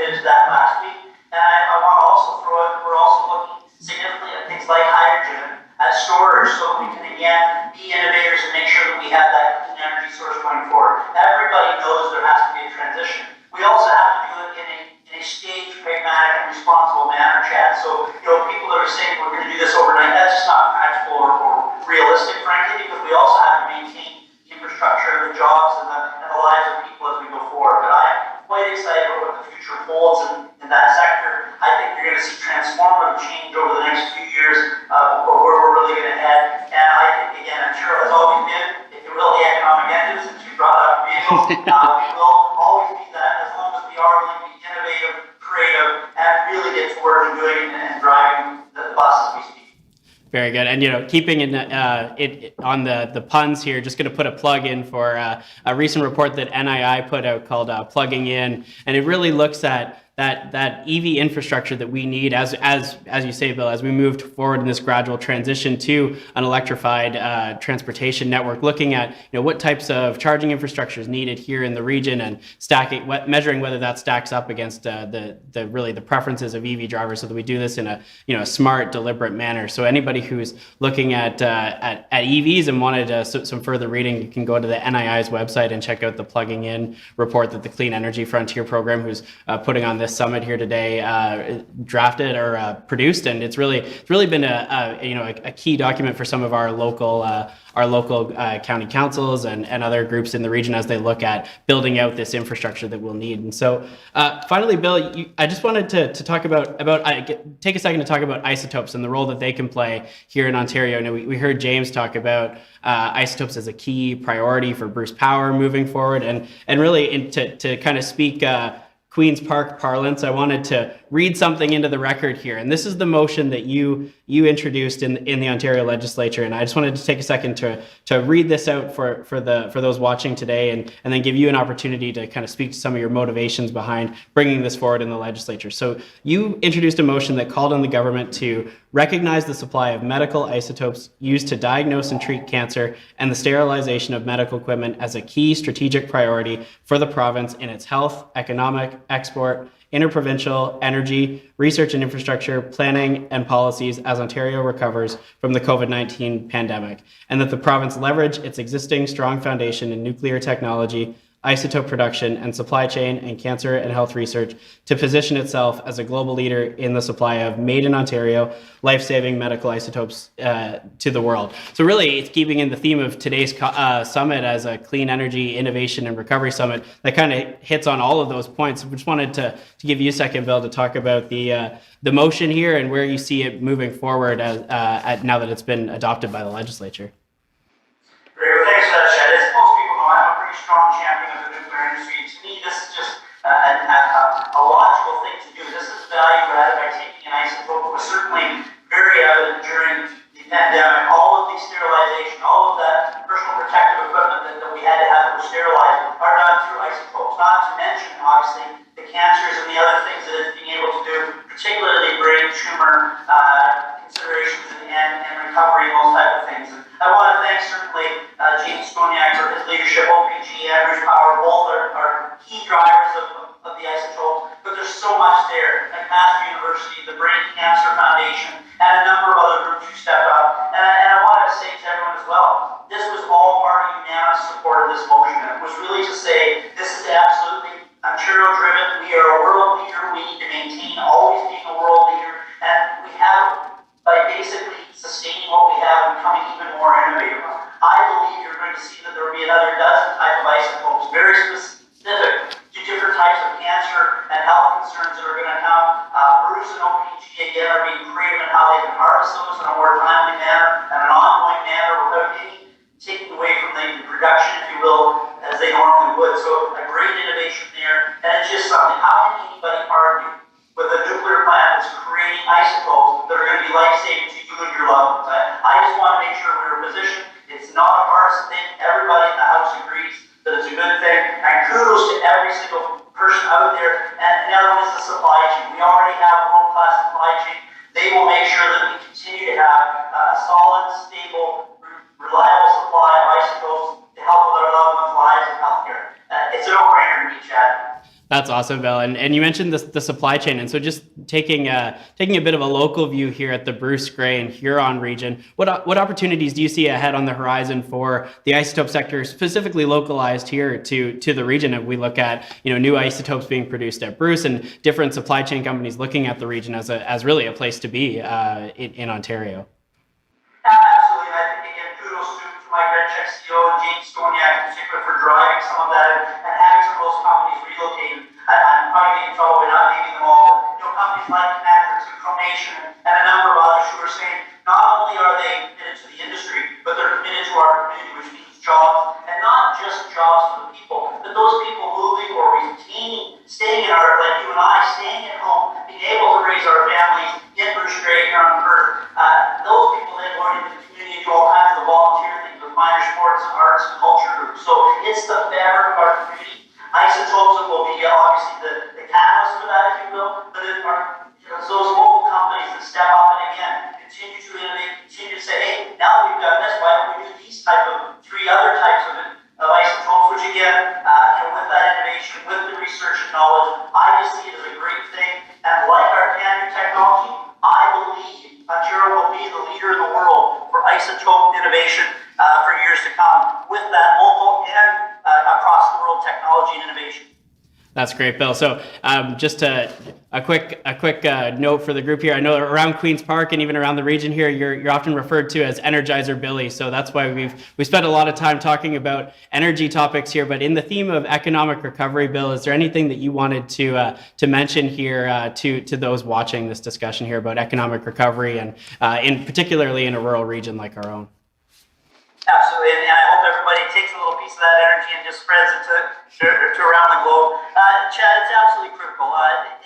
S6: hydrogen, storage, so we can again be innovators and make sure that we have that clean energy source going forward. Everybody knows there has to be a transition. We also have to do it in a staged, pragmatic, and responsible manner, Chad. So, people that are saying we're going to do this overnight, that's just not practical or realistic, frankly, because we also have to maintain the infrastructure, the jobs, and the lives of people as we go forward. But I'm quite excited about what the future holds in that sector. I think you're going to see transformative change over the next few years of where we're really going to head. And I think, again, I'm sure as always been, if you will, the economic engine, since you brought up vehicles, we will always be that as long as we are willing to be innovative, creative, and really get to work and doing and driving the bus as we speak.
S5: Very good. And, keeping it on the puns here, just going to put a plug in for a recent report that NII put out called Plugging In. And it really looks at that EV infrastructure that we need, as you say, Bill, as we move forward in this gradual transition to an electrified transportation network, looking at what types of charging infrastructure is needed here in the region and measuring whether that stacks up against the preferences of EV drivers, so that we do this in a smart, deliberate manner. So anybody who's looking at EVs and wanted some further reading, you can go to the NII's website and check out the Plugging In report that the Clean Energy Frontier program, who's putting on this summit here today, drafted or produced, and it's really been a key document for some of our local county councils and other groups in the region as they look at building out this infrastructure that we'll need. And so, finally, Bill, I just wanted to talk take a second to talk about isotopes and the role that they can play here in Ontario. We heard James talk about isotopes as a key priority for Bruce Power moving forward, and really to kind of speak Queen's Park parlance, I wanted to read something into the record here. And this is the motion that you introduced in the Ontario legislature. And I just wanted to take a second to read this out for those watching today, and then give you an opportunity to kind of speak to some of your motivations behind bringing this forward in the legislature. So you introduced a motion that called on the government to recognize the supply of medical isotopes used to diagnose and treat cancer and the sterilization of medical equipment as a key strategic priority for the province in its health, economic, export, interprovincial, energy, research and infrastructure, planning and policies as Ontario recovers from the COVID-19 pandemic, and that the province leverage its existing strong foundation in nuclear technology, isotope production and supply chain, and cancer and health research to position itself as a global leader in the supply of made in Ontario, life-saving medical isotopes to the world. So really, it's keeping in the theme of today's summit as a clean energy innovation and recovery summit that kind of hits on all of those points. I just wanted to give you a second, Bill, to talk about the motion here and where you see it moving forward now that it's been adopted by the legislature.
S6: Great. Well, thanks for that, Chad. As most people know, I'm a pretty strong champion of the nuclear industry. To me, this is just a logical thing to do. This is value added by taking an isotope. It was certainly very evident during the pandemic. All of the sterilization, all of that personal protective equipment that we had to have that were sterilized are done through isotopes. Not to mention, obviously, the cancers and the other things that it's being able to do, particularly brain tumor considerations and recovery and those type of things. And I want to thank certainly James Cognac for his leadership. OPG and Bruce Power both are key drivers of the isotopes, but there's so much there. Like McMaster University, the Brain Cancer Foundation, and a number of other groups who stepped up. And I want to say to everyone as well, this was all part of unanimous support of this motion. It was really to say this is absolutely Ontario-driven. We are a world leader. We need to maintain always being a world leader, and we have, by basically sustaining what we have, becoming even more innovative. I believe you're going to see that there will be another dozen type of isotopes, very specific to different types of cancer and health concerns that are going to come. Bruce and OPG again are being creative in how they can harvest those in a more timely manner and an ongoing manner without any taking away from the production, if you will, as they normally would. So a great innovation there, and it's just something. How can anybody argue with a nuclear plant that's creating isotopes that are going to be life-saving to you and your loved ones? I just want to make sure we're in position. It's not a partisan thing. Everybody in the House agrees that it's a good thing. And kudos to every single person out there. And the other one is the supply chain. We already have a world-class supply chain. They will make sure that we continue to have a solid, stable, reliable supply of isotopes to help with our loved ones' lives and healthcare. It's a no-brainer to me, Chad.
S5: That's awesome, Bill. And you mentioned the supply chain. And so just taking a bit of a local view here at the Bruce Grey and Huron region, what opportunities do you see ahead on the horizon for the isotope sector, specifically localized here to the region? If we look at new isotopes being produced at Bruce and different supply chain companies looking at the region as really a place to be in Ontario.
S6: Absolutely, and I think again, kudos to Mike Rencheck, CEO, and James Cognac in particular for driving some of that and having some of those companies relocate. I'm probably getting in trouble by not naming them all, but companies like Catapult and Cognac and a number of others who are saying not only are they committed to the industry, but they're committed to our community, which means jobs, and not just jobs for the people, but those people moving or retaining, staying in our, like you and I, staying at home, being able to raise our families in Bruce Grey here on Perth. Those people then going into the community and do all kinds of volunteer things with minor sports and arts and culture groups. So it's the fabric of our community. Isotopes will be obviously the catalyst for that, if you will, but it are those local companies that step up and again continue to innovate, continue to say, hey, now that we've done this, why don't we do these three other types of isotopes, which again, with that innovation, with the research and knowledge, I just see it as a great thing. And like our Cognac technology, I believe Ontario will be the leader in the world for isotope innovation for years to come, with that local and across the world technology and innovation.
S5: That's great, Bill. So just a quick note for the group here. I know around Queen's Park and even around the region here, you're often referred to as Energizer Billy. So that's why we spent a lot of time talking about energy topics here. But in the theme of economic recovery, Bill, is there anything that you wanted to mention here to those watching this discussion here about economic recovery and particularly in a rural region like our own?
S6: Absolutely, and I hope everybody takes a little piece of that energy and just spreads it to around the globe. Chad, it's absolutely critical.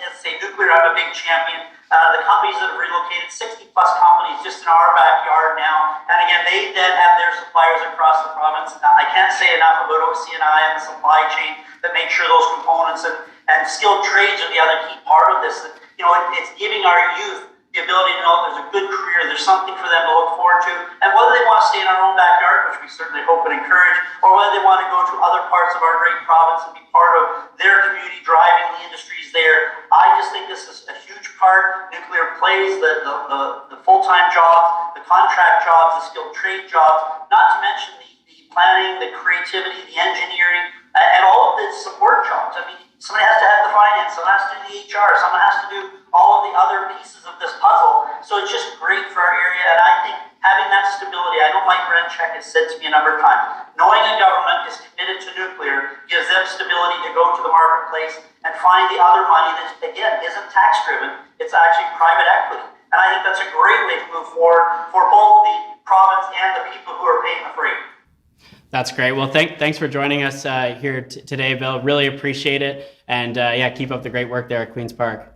S6: As I say, nuclear, I'm a big champion. The companies that have relocated, 60 plus companies just in our backyard now, and again, they then have their suppliers across the province. I can't say enough about OCNI and the supply chain that make sure those components and skilled trades are the other key part of this. It's giving our youth the ability to know there's a good career, there's something for them to look forward to, and whether they want to stay in our own backyard, which we certainly hope and encourage, or whether they want to go to other parts of our great province and be part of their community, driving the industries there. I just think this is a huge part. Nuclear plays the full-time jobs, the contract jobs, the skilled trade jobs, not to mention the planning, the creativity, the engineering, and all of the support jobs. I mean, somebody has to have the finance, someone has to do the HR, someone has to do all of the other pieces of this puzzle. So it's just great for our area, and I think having that stability, I know Mike Rencheck has said to me a number of times, knowing a government is committed to nuclear gives them stability to go to the marketplace and find the other money that, again, isn't tax-driven, it's actually private equity. And I think that's a great way to move forward for both the province and the people who are paying the freight.
S5: That's great. Well, thanks for joining us here today, Bill. Really appreciate it. And keep up the great work there at Queen's Park.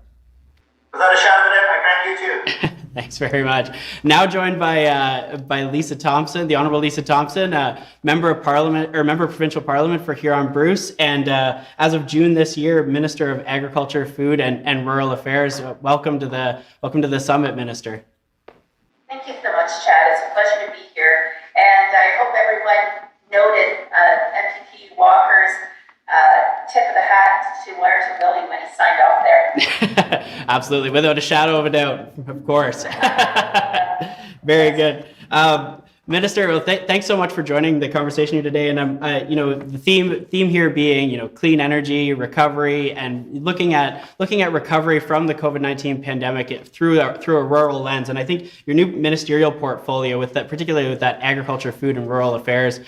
S6: Without a shadow of a doubt, I thank you too.
S5: Thanks very much. Now joined by Lisa Thompson, the Honourable Lisa Thompson, Member of Parliament or Member of Provincial Parliament for Huron Bruce, and as of June this year, Minister of Agriculture, Food and Rural Affairs. Welcome to the summit, Minister.
S7: Thank you so much, Chad. It's a pleasure to be here, and I hope everyone noted MPP Walker's tip of the hat to Larry Willie when he signed off there.
S5: Absolutely, without a shadow of a doubt, of course. Very good. Minister, well, thanks so much for joining the conversation here today. And the theme here being, clean energy, recovery, and looking at recovery from the COVID-19 pandemic through a rural lens. And I think your new ministerial portfolio, particularly with that agriculture, food, and rural affairs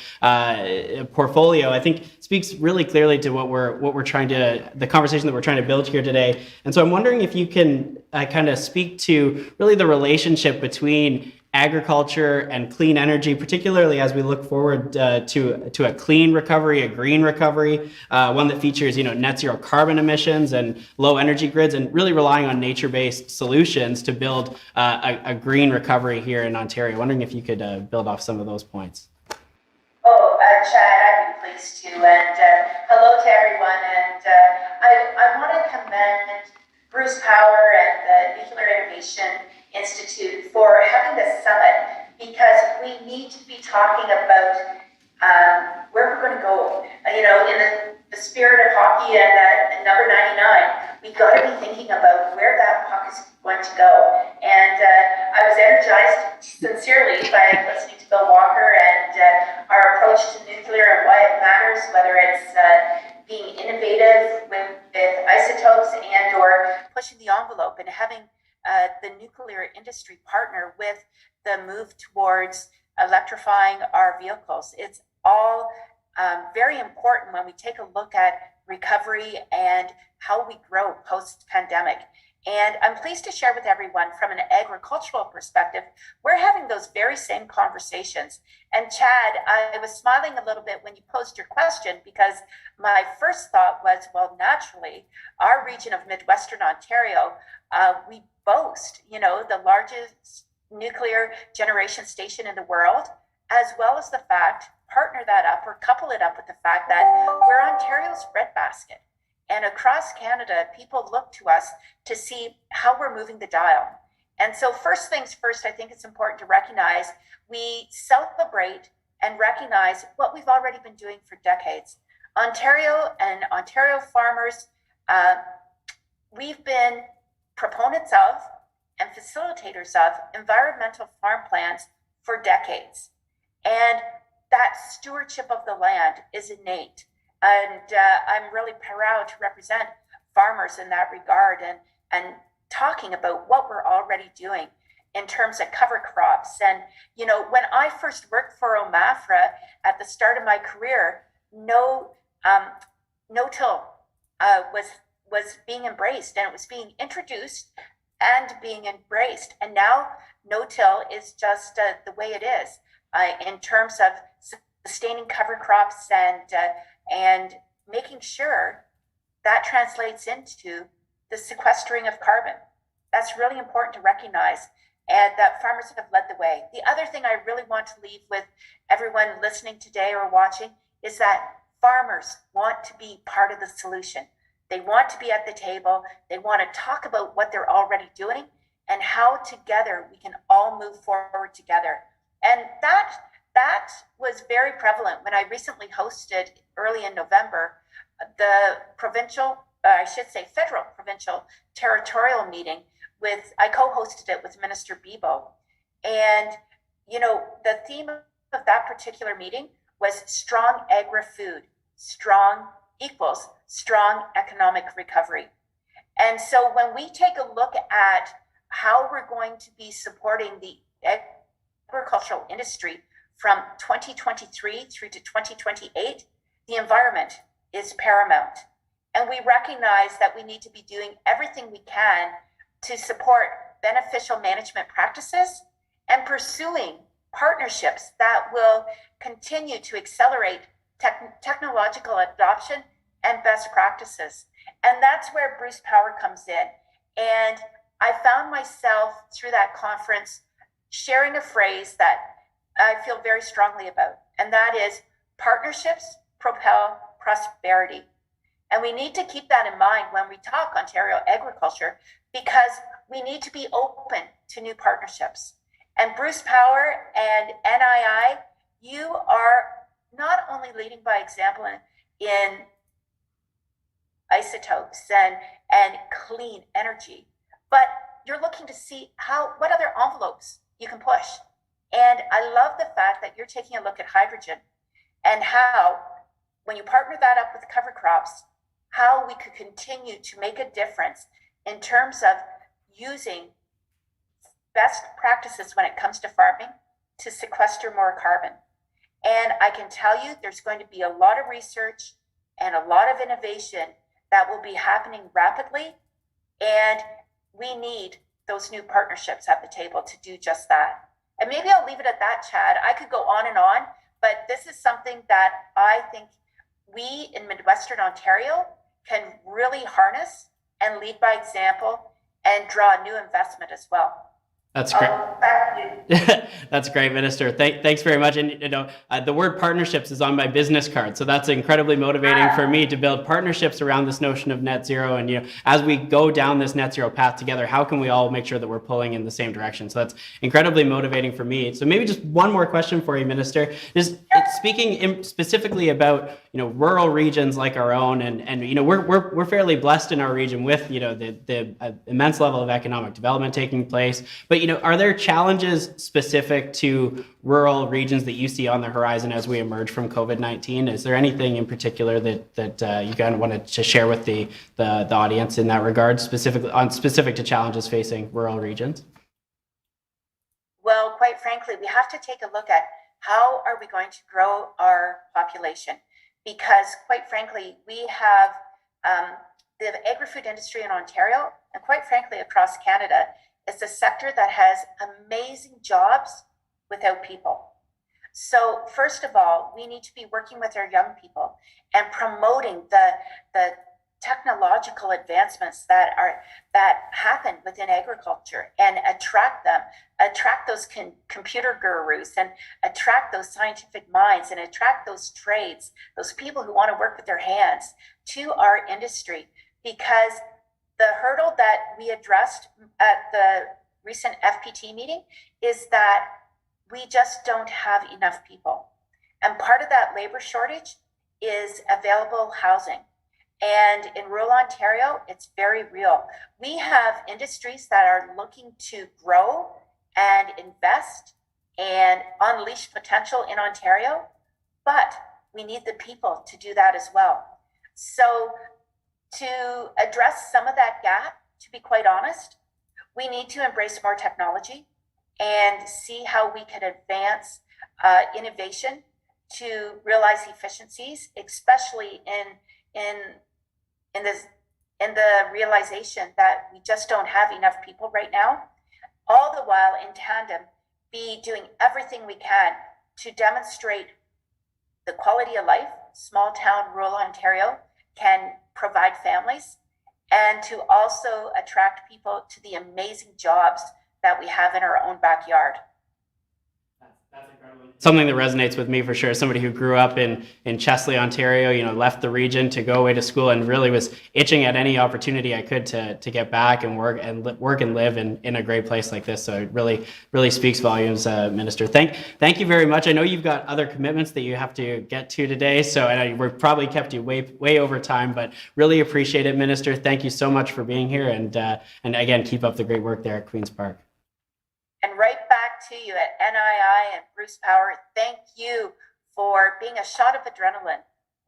S5: portfolio, I think speaks really clearly to the conversation that we're trying to build here today. And so I'm wondering if you can kind of speak to really the relationship between agriculture and clean energy, particularly as we look forward to a clean recovery, a green recovery, one that features net zero carbon emissions and low energy grids, and really relying on nature-based solutions to build a green recovery here in Ontario. Wondering if you could build off some of those points.
S7: Chad, I'd be pleased to, and hello to everyone. And I want to commend Bruce Power and the Nuclear Innovation Institute for having this summit, because we need to be talking about where we're going to go. In the spirit of hockey and number 99, we got to be thinking about where that puck is going to go. And I was energized sincerely by listening to Bill Walker and our approach to nuclear and why it matters, whether it's being innovative with isotopes and or pushing the envelope and having the nuclear industry partner with the move towards electrifying our vehicles. It's all very important when we take a look at recovery and how we grow post-pandemic. And I'm pleased to share with everyone from an agricultural perspective, we're having those very same conversations. And Chad, I was smiling a little bit when you posed your question because my first thought was, well, naturally, our region of Midwestern Ontario, we boast, the largest nuclear generation station in the world, as well as the fact, partner that up or couple it up with the fact that we're Ontario's breadbasket. And across Canada, people look to us to see how we're moving the dial. And so first things first, I think it's important to recognize we celebrate and recognize what we've already been doing for decades. Ontario and Ontario farmers, we've been proponents of and facilitators of environmental farm plans for decades. And that stewardship of the land is innate. And I'm really proud to represent farmers in that regard and talking about what we're already doing in terms of cover crops. And, when I first worked for OMAFRA at the start of my career, no-till was being embraced, and it was being introduced and being embraced. And now no-till is just the way it is in terms of sustaining cover crops and making sure that translates into the sequestering of carbon. That's really important to recognize, and that farmers have led the way. The other thing I really want to leave with everyone listening today or watching is that farmers want to be part of the solution. They want to be at the table. They want to talk about what they're already doing and how together we can all move forward together. And that was very prevalent when I recently hosted early in November the federal provincial territorial meeting I co-hosted it with Minister Bebo. And, the theme of that particular meeting was strong agri-food. Strong equals strong economic recovery. And so when we take a look at how we're going to be supporting the agricultural industry from 2023 through to 2028, the environment is paramount. And we recognize that we need to be doing everything we can to support beneficial management practices and pursuing partnerships that will continue to accelerate technological adoption and best practices. And that's where Bruce Power comes in. And I found myself through that conference sharing a phrase that I feel very strongly about, and that is partnerships propel prosperity. And we need to keep that in mind when we talk Ontario agriculture, because we need to be open to new partnerships. And Bruce Power and NII, you are not only leading by example in isotopes and clean energy, but you're looking to see what other envelopes you can push. And I love the fact that you're taking a look at hydrogen and how, when you partner that up with cover crops, how we could continue to make a difference in terms of using best practices when it comes to farming to sequester more carbon. And I can tell you there's going to be a lot of research and a lot of innovation that will be happening rapidly. And we need those new partnerships at the table to do just that. And maybe I'll leave it at that, Chad. I could go on and on, but this is something that I think we in Midwestern Ontario can really harness and lead by example and draw new investment as well.
S5: That's great.
S7: Back to you.
S5: That's great, Minister. Thanks very much. And the word partnerships is on my business card, so that's incredibly motivating for me to build partnerships around this notion of net zero. And as we go down this net zero path together, how can we all make sure that we're pulling in the same direction? So that's incredibly motivating for me. So maybe just one more question for you, Minister. Just speaking specifically about rural regions like our own, and we're fairly blessed in our region with the immense level of economic development taking place. But are there challenges specific to rural regions that you see on the horizon as we emerge from COVID-19? Is there anything in particular that you kind of wanted to share with the audience in that regard, specific to challenges facing rural regions?
S7: Well, quite frankly, we have to take a look at how are we going to grow our population? Because quite frankly, we have the agri-food industry in Ontario, and quite frankly, across Canada, is a sector that has amazing jobs without people. So first of all, we need to be working with our young people and promoting the technological advancements that happen within agriculture, and attract those computer gurus, and attract those scientific minds, and attract those trades, those people who want to work with their hands to our industry. Because the hurdle that we addressed at the recent FPT meeting is that we just don't have enough people. And part of that labor shortage is available housing. And in rural Ontario, it's very real. We have industries that are looking to grow and invest and unleash potential in Ontario, but we need the people to do that as well. So to address some of that gap, to be quite honest, we need to embrace more technology and see how we can advance innovation to realize efficiencies, especially in the realization that we just don't have enough people right now. All the while, in tandem, be doing everything we can to demonstrate the quality of life small town rural Ontario can provide families, and to also attract people to the amazing jobs that we have in our own backyard.
S5: That's incredible. Something that resonates with me for sure. Somebody who grew up in Chesley, Ontario, left the region to go away to school and really was itching at any opportunity I could to get back and work and live in a great place like this. So it really speaks volumes, Minister. Thank you very much. I know you've got other commitments that you have to get to today, so we've probably kept you way over time, but really appreciate it, Minister. Thank you so much for being here, and again, keep up the great work there at Queen's Park.
S7: And right back to you at NII and Bruce Power, thank you for being a shot of adrenaline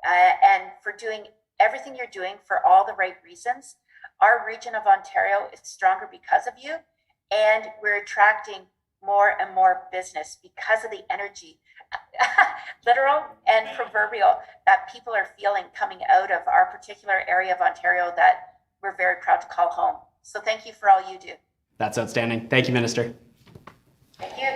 S7: and for doing everything you're doing for all the right reasons. Our region of Ontario is stronger because of you, and we're attracting more and more business because of the energy, literal and proverbial, that people are feeling coming out of our particular area of Ontario that we're very proud to call home. So thank you for all you do.
S5: That's outstanding. Thank you, Minister.
S7: Thank you.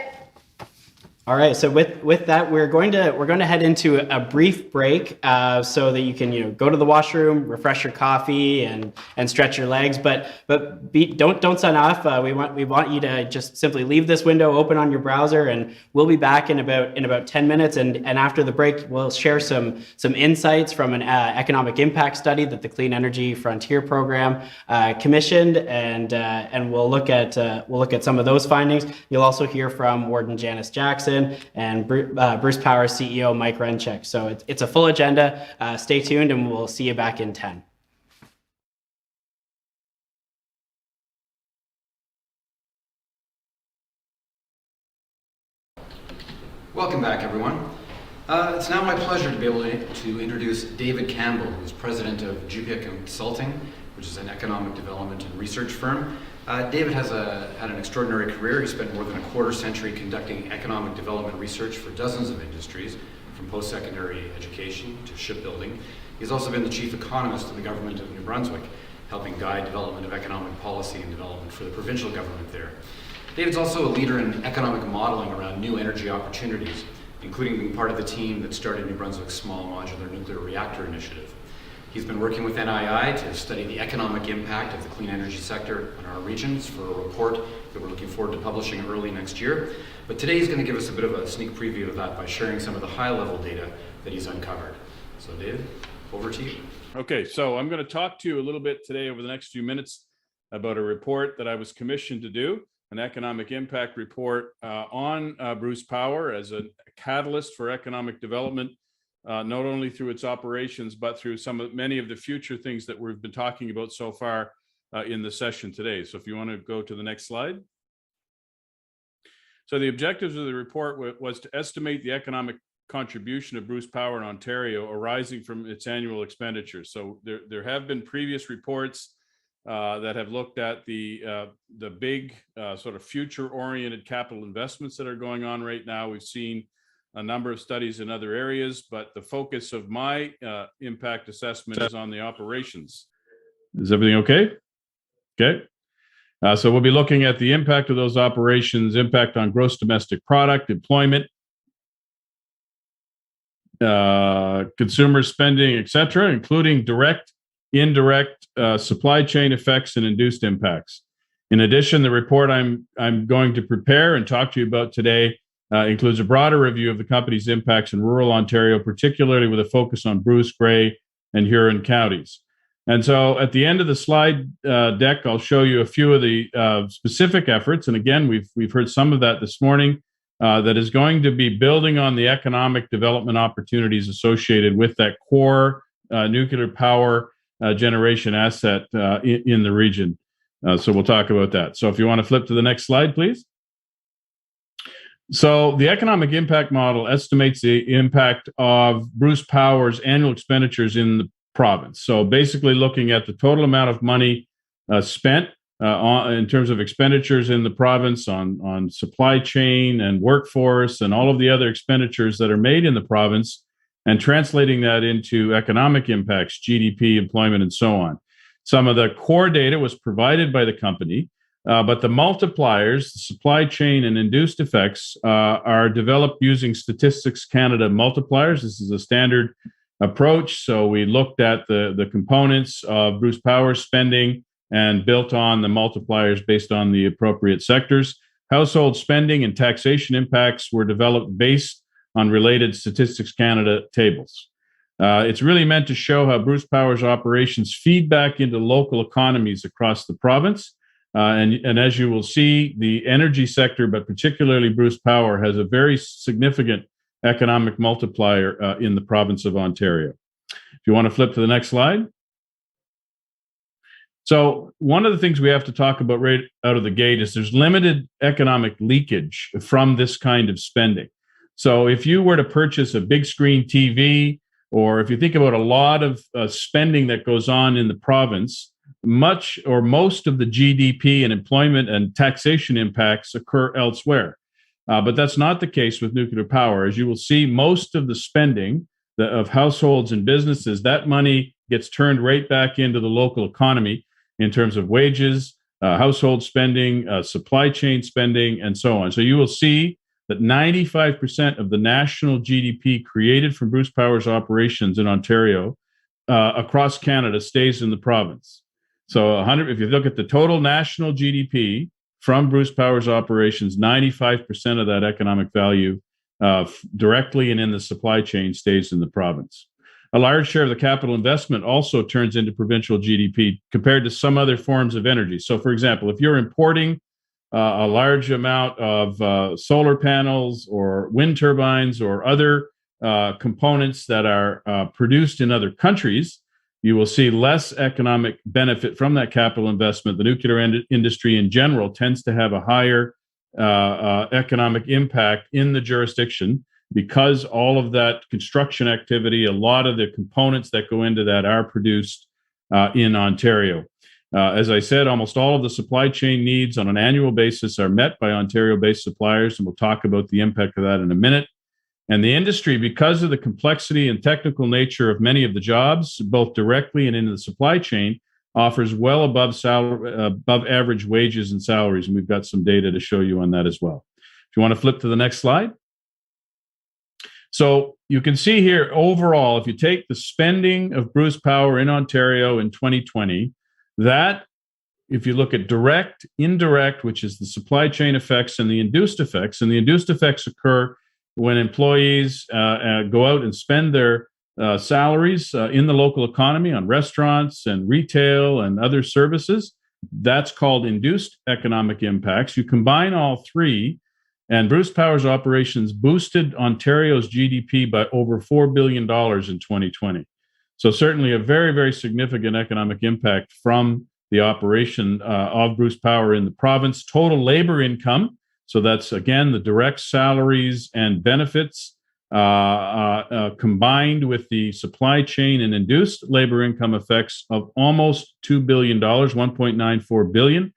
S5: All right, so with that, we're going to head into a brief break so that you can go to the washroom, refresh your coffee, and stretch your legs. But don't sign off. We want you to just simply leave this window open on your browser, and we'll be back in about 10 minutes. And after the break, we'll share some insights from an economic impact study that the Clean Energy Frontier program commissioned, and we'll look at some of those findings. You'll also hear from Warden Janice Jackson and Bruce Power CEO Mike Rencheck. So it's a full agenda. Stay tuned, and we'll see you back in 10.
S1: Welcome back, everyone. It's now my pleasure to be able to introduce David Campbell, who's president of Jupia Consulting, which is an economic development and research firm. David has had an extraordinary career. He spent more than a quarter century conducting economic development research for dozens of industries, from post-secondary education to shipbuilding. He's also been the chief economist of the government of New Brunswick, helping guide development of economic policy and development for the provincial government there. David's also a leader in economic modeling around new energy opportunities, including being part of the team that started New Brunswick's small modular nuclear reactor initiative. He's been working with NII to study the economic impact of the clean energy sector on our regions for a report that we're looking forward to publishing early next year. But today he's going to give us a bit of a sneak preview of that by sharing some of the high-level data that he's uncovered. So David, over to you.
S8: Okay, so I'm going to talk to you a little bit today over the next few minutes about a report that I was commissioned to do, an economic impact report on Bruce Power as a catalyst for economic development, not only through its operations, but through many of the future things that we've been talking about so far in the session today. So if you want to go to the next slide. So the objectives of the report was to estimate the economic contribution of Bruce Power in Ontario arising from its annual expenditures. So there have been previous reports that have looked at the big sort of future-oriented capital investments that are going on right now. We've seen a number of studies in other areas, but the focus of my impact assessment is on the operations. Is everything okay? Okay. So we'll be looking at the impact of those operations, impact on gross domestic product, employment, consumer spending, et cetera, including direct, indirect supply chain effects and induced impacts. In addition, the report I'm going to prepare and talk to you about today includes a broader review of the company's impacts in rural Ontario, particularly with a focus on Bruce, Grey, and Huron counties. And so at the end of the slide deck, I'll show you a few of the specific efforts. And again, we've heard some of that this morning that is going to be building on the economic development opportunities associated with that core nuclear power generation asset in the region. So we'll talk about that. So if you want to flip to the next slide, please. So the economic impact model estimates the impact of Bruce Power's annual expenditures in the province. So basically looking at the total amount of money spent in terms of expenditures in the province on supply chain and workforce and all of the other expenditures that are made in the province, and translating that into economic impacts, GDP, employment, and so on. Some of the core data was provided by the company, but the multipliers, the supply chain and induced effects are developed using Statistics Canada multipliers. This is a standard approach. So we looked at the components of Bruce Power spending and built on the multipliers based on the appropriate sectors. Household spending and taxation impacts were developed based on related Statistics Canada tables. It's really meant to show how Bruce Power's operations feed back into local economies across the province. And as you will see, the energy sector, but particularly Bruce Power, has a very significant economic multiplier in the province of Ontario. If you want to flip to the next slide. So one of the things we have to talk about right out of the gate is there's limited economic leakage from this kind of spending. So if you were to purchase a big screen TV, or if you think about a lot of spending that goes on in the province, much or most of the GDP and employment and taxation impacts occur elsewhere. But that's not the case with nuclear power. As you will see, most of the spending of households and businesses, that money gets turned right back into the local economy in terms of wages, household spending, supply chain spending, and so on. So you will see that 95% of the national GDP created from Bruce Power's operations in Ontario across Canada stays in the province. So if you look at the total national GDP from Bruce Power's operations, 95% of that economic value directly and in the supply chain stays in the province. A large share of the capital investment also turns into provincial GDP compared to some other forms of energy. So, for example, if you're importing a large amount of solar panels or wind turbines or other components that are produced in other countries, you will see less economic benefit from that capital investment. The nuclear industry in general tends to have a higher economic impact in the jurisdiction because all of that construction activity, a lot of the components that go into that are produced in Ontario. As I said, almost all of the supply chain needs on an annual basis are met by Ontario-based suppliers, and we'll talk about the impact of that in a minute. And the industry, because of the complexity and technical nature of many of the jobs, both directly and in the supply chain, offers well above average wages and salaries. And we've got some data to show you on that as well. If you want to flip to the next slide. So you can see here overall, if you take the spending of Bruce Power in Ontario in 2020, that if you look at direct, indirect, which is the supply chain effects and the induced effects, and the induced effects occur when employees go out and spend their salaries in the local economy on restaurants and retail and other services. That's called induced economic impacts. You combine all three, and Bruce Power's operations boosted Ontario's GDP by over $4 billion in 2020. So certainly a very, very significant economic impact from the operation of Bruce Power in the province. Total labor income, so that's again the direct salaries and benefits combined with the supply chain and induced labor income effects of almost $2 billion, $1.94 billion.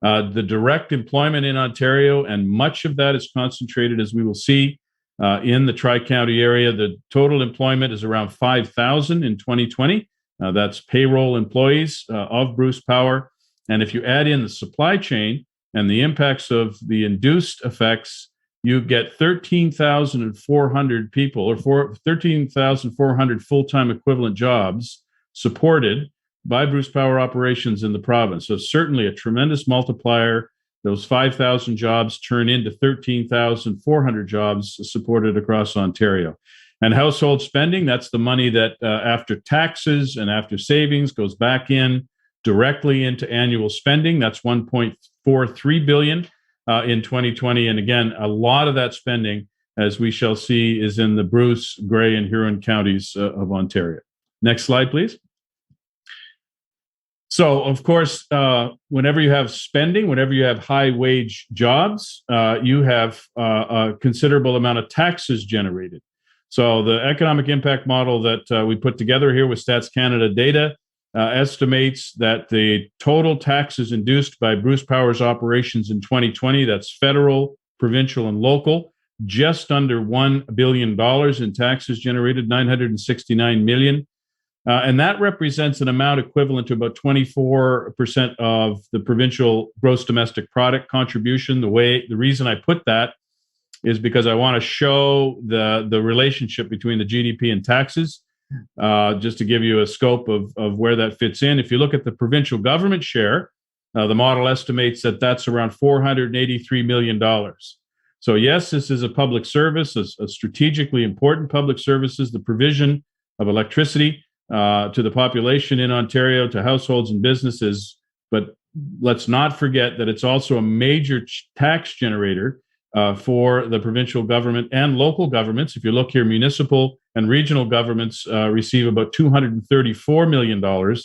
S8: The direct employment in Ontario, and much of that is concentrated, as we will see, in the Tri-County area. The total employment is around 5,000 in 2020. That's payroll employees of Bruce Power. And if you add in the supply chain and the impacts of the induced effects, you get 13,400 people, or 13,400 full-time equivalent jobs supported by Bruce Power operations in the province. So certainly a tremendous multiplier. Those 5,000 jobs turn into 13,400 jobs supported across Ontario. And household spending, that's the money that after taxes and after savings goes back in directly into annual spending. That's $1.43 billion in 2020. And again, a lot of that spending, as we shall see, is in the Bruce, Grey, and Huron counties of Ontario. Next slide, please. So, of course, whenever you have spending, whenever you have high wage jobs, you have a considerable amount of taxes generated. So the economic impact model that we put together here with Stats Canada data estimates that the total taxes induced by Bruce Power's operations in 2020, that's federal, provincial, and local, just under $1 billion in taxes generated, $969 million. And that represents an amount equivalent to about 24% of the provincial gross domestic product contribution. The reason I put that is because I want to show the relationship between the GDP and taxes, just to give you a scope of where that fits in. If you look at the provincial government share, the model estimates that that's around $483 million. So yes, this is a public service, a strategically important public services, the provision of electricity to the population in Ontario, to households and businesses. But let's not forget that it's also a major tax generator for the provincial government and local governments. If you look here, municipal and regional governments receive about $234 million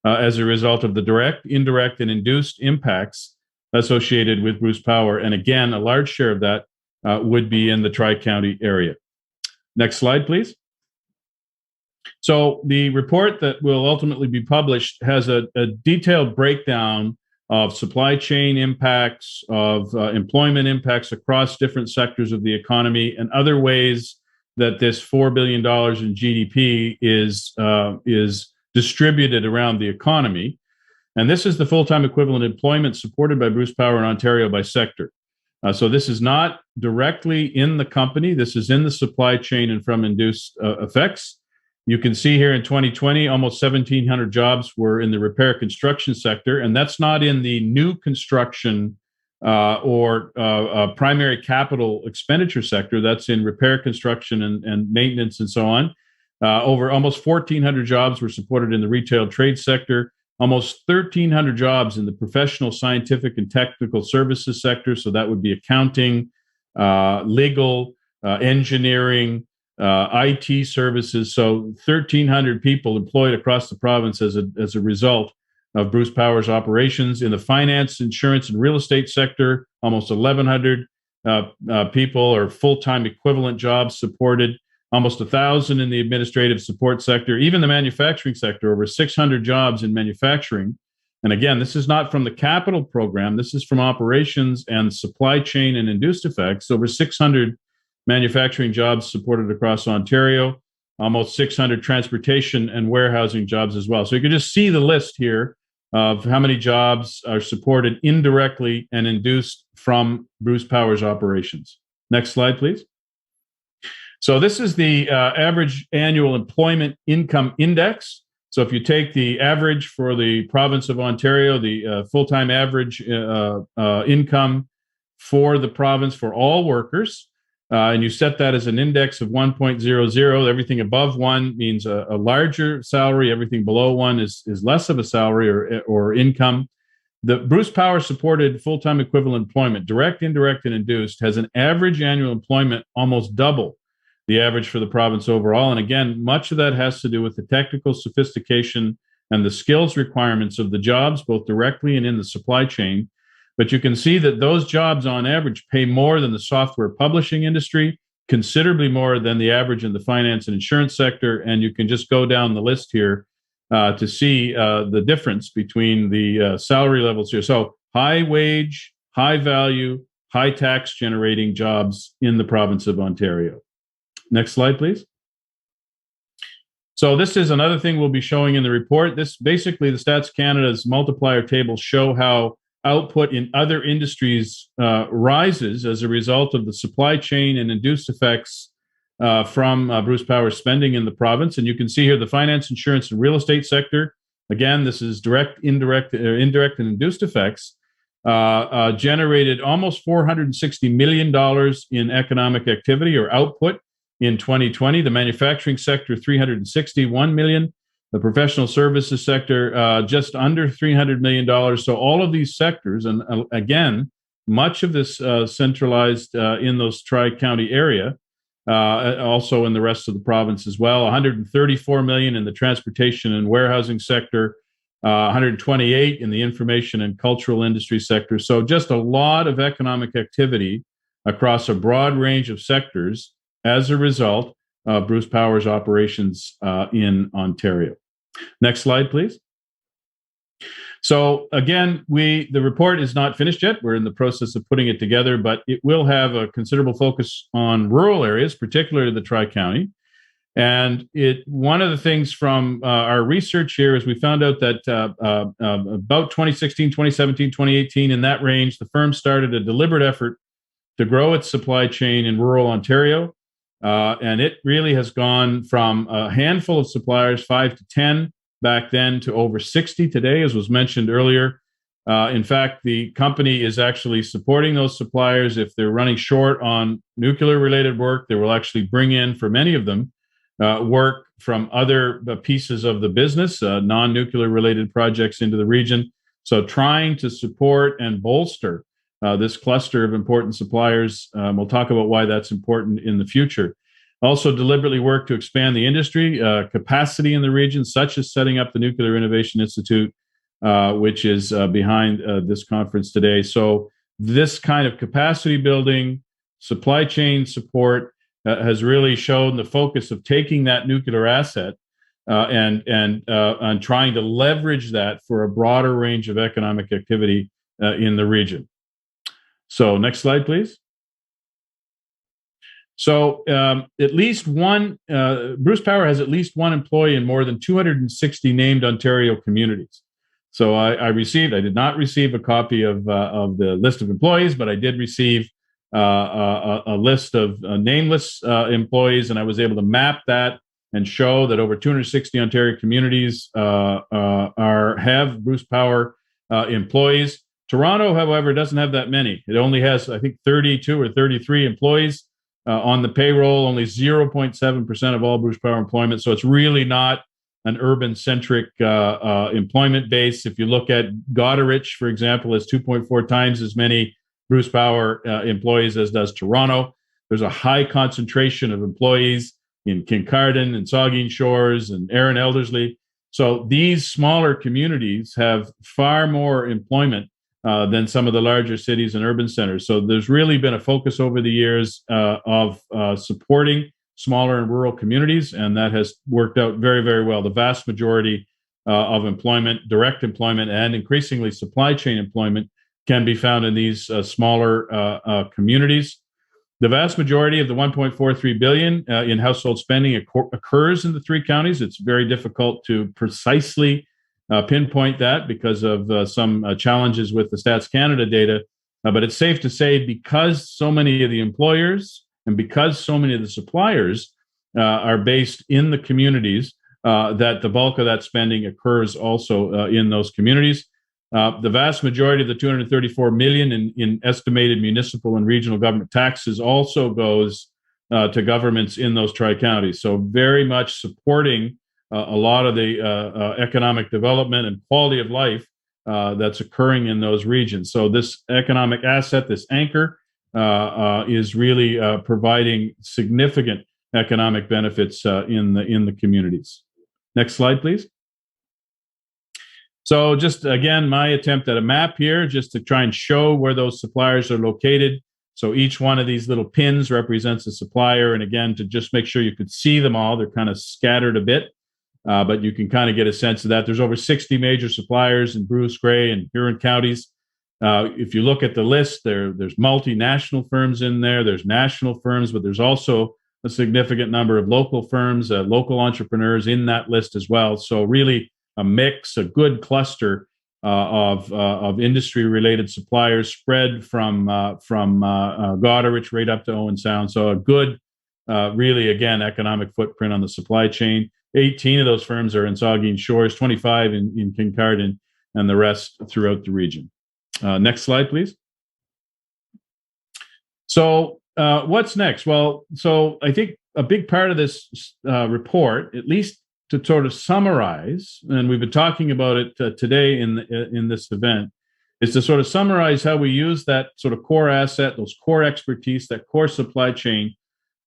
S8: as a result of the direct, indirect, and induced impacts associated with Bruce Power. And again, a large share of that would be in the Tri-County area. Next slide, please. So the report that will ultimately be published has a detailed breakdown of supply chain impacts, of employment impacts across different sectors of the economy, and other ways that this $4 billion in GDP is distributed around the economy. And this is the full-time equivalent employment supported by Bruce Power in Ontario by sector. So this is not directly in the company. This is in the supply chain and from induced effects. You can see here in 2020, almost 1,700 jobs were in the repair construction sector, and that's not in the new construction or primary capital expenditure sector. That's in repair, construction, and maintenance, and so on. Over almost 1,400 jobs were supported in the retail trade sector, almost 1,300 jobs in the professional, scientific, and technical services sector. So that would be accounting, legal, engineering, IT services. So 1,300 people employed across the province as a result of Bruce Power's operations. In the finance, insurance, and real estate sector, almost 1,100 people or full-time equivalent jobs supported, almost 1,000 in the administrative support sector. Even the manufacturing sector, over 600 jobs in manufacturing. And again, this is not from the capital program. This is from operations and supply chain and induced effects. Over 600 manufacturing jobs supported across Ontario, almost 600 transportation and warehousing jobs as well. So you can just see the list here of how many jobs are supported indirectly and induced from Bruce Power's operations. Next slide, please. So this is the average annual employment income index. So if you take the average for the province of Ontario, the full-time average income for the province for all workers, and you set that as an index of 1.00, everything above 1 means a larger salary, everything below 1 is less of a salary or income. The Bruce Power supported full-time equivalent employment, direct, indirect, and induced, has an average annual employment almost double the average for the province overall. And again, much of that has to do with the technical sophistication and the skills requirements of the jobs, both directly and in the supply chain. But you can see that those jobs on average pay more than the software publishing industry, considerably more than the average in the finance and insurance sector. And you can just go down the list here to see the difference between the salary levels here. So high wage, high value, high tax generating jobs in the province of Ontario. Next slide, please. So this is another thing we'll be showing in the report. This basically, the Stats Canada's multiplier tables show how output in other industries rises as a result of the supply chain and induced effects from Bruce Power spending in the province. And you can see here the finance, insurance, and real estate sector. Again, this is direct, indirect, and induced effects. Generated almost $460 million in economic activity or output in 2020. The manufacturing sector, $361 million. The professional services sector, just under $300 million. So all of these sectors, and again, much of this centralized in those tri-county area, also in the rest of the province as well. $134 million in the transportation and warehousing sector, 128 in the information and cultural industry sector. So just a lot of economic activity across a broad range of sectors as a result of Bruce Power's operations in Ontario. Next slide, please. So again, the report is not finished yet. We're in the process of putting it together, but it will have a considerable focus on rural areas, particularly the Tri-County. And one of the things from our research here is we found out that about 2016, 2017, 2018, in that range, the firm started a deliberate effort to grow its supply chain in rural Ontario. And it really has gone from a handful of suppliers, 5 to 10 back then, to over 60 today, as was mentioned earlier. In fact, the company is actually supporting those suppliers. If they're running short on nuclear-related work, they will actually bring in, for many of them, work from other pieces of the business, non-nuclear-related projects into the region. So trying to support and bolster this cluster of important suppliers. We'll talk about why that's important in the future. Also deliberately work to expand the industry capacity in the region, such as setting up the Nuclear Innovation Institute, which is behind this conference today. So this kind of capacity building, supply chain support has really shown the focus of taking that nuclear asset and trying to leverage that for a broader range of economic activity in the region. So next slide, please. So at least one, Bruce Power has at least one employee in more than 260 named Ontario communities. So I did not receive a copy of the list of employees, but I did receive a list of nameless employees, and I was able to map that and show that over 260 Ontario communities have Bruce Power employees. Toronto, however, doesn't have that many. It only has, I think, 32 or 33 employees on the payroll, only 0.7% of all Bruce Power employment. So it's really not an urban-centric employment base. If you look at Goderich, for example, has 2.4 times as many Bruce Power employees as does Toronto. There's a high concentration of employees in Kincardine and Saugeen Shores and Erin Elderslie. So these smaller communities have far more employment than some of the larger cities and urban centers. So there's really been a focus over the years of supporting smaller and rural communities, and that has worked out very, very well. The vast majority of employment, direct employment, and increasingly supply chain employment can be found in these smaller communities. The vast majority of the $1.43 billion in household spending occurs in the three counties. It's very difficult to precisely pinpoint that because of some challenges with the Stats Canada data. But it's safe to say, because so many of the employers And because so many of the suppliers are based in the communities, that the bulk of that spending occurs also in those communities. The vast majority of the $234 million in estimated municipal and regional government taxes also goes to governments in those tri-counties. So very much supporting a lot of the economic development and quality of life that's occurring in those regions. So this economic asset, this anchor, is really providing significant economic benefits in the communities. Next slide, please. So just again, my attempt at a map here, just to try and show where those suppliers are located. So each one of these little pins represents a supplier. And again, to just make sure you could see them all, they're kind of scattered a bit, but you can kind of get a sense of that. There's over 60 major suppliers in Bruce, Grey, and Huron counties. If you look at the list, there's multinational firms in there, there's national firms, but there's also a significant number of local firms, local entrepreneurs in that list as well. So really a mix, a good cluster of industry-related suppliers spread from Goderich right up to Owen Sound. So a good, really, again, economic footprint on the supply chain. 18 of those firms are in Saugeen Shores, 25 in Kincardine, and the rest throughout the region. Next slide, please. So what's next? Well, so I think a big part of this report, at least to sort of summarize, and we've been talking about it today in this event, is to sort of summarize how we use that sort of core asset, those core expertise, that core supply chain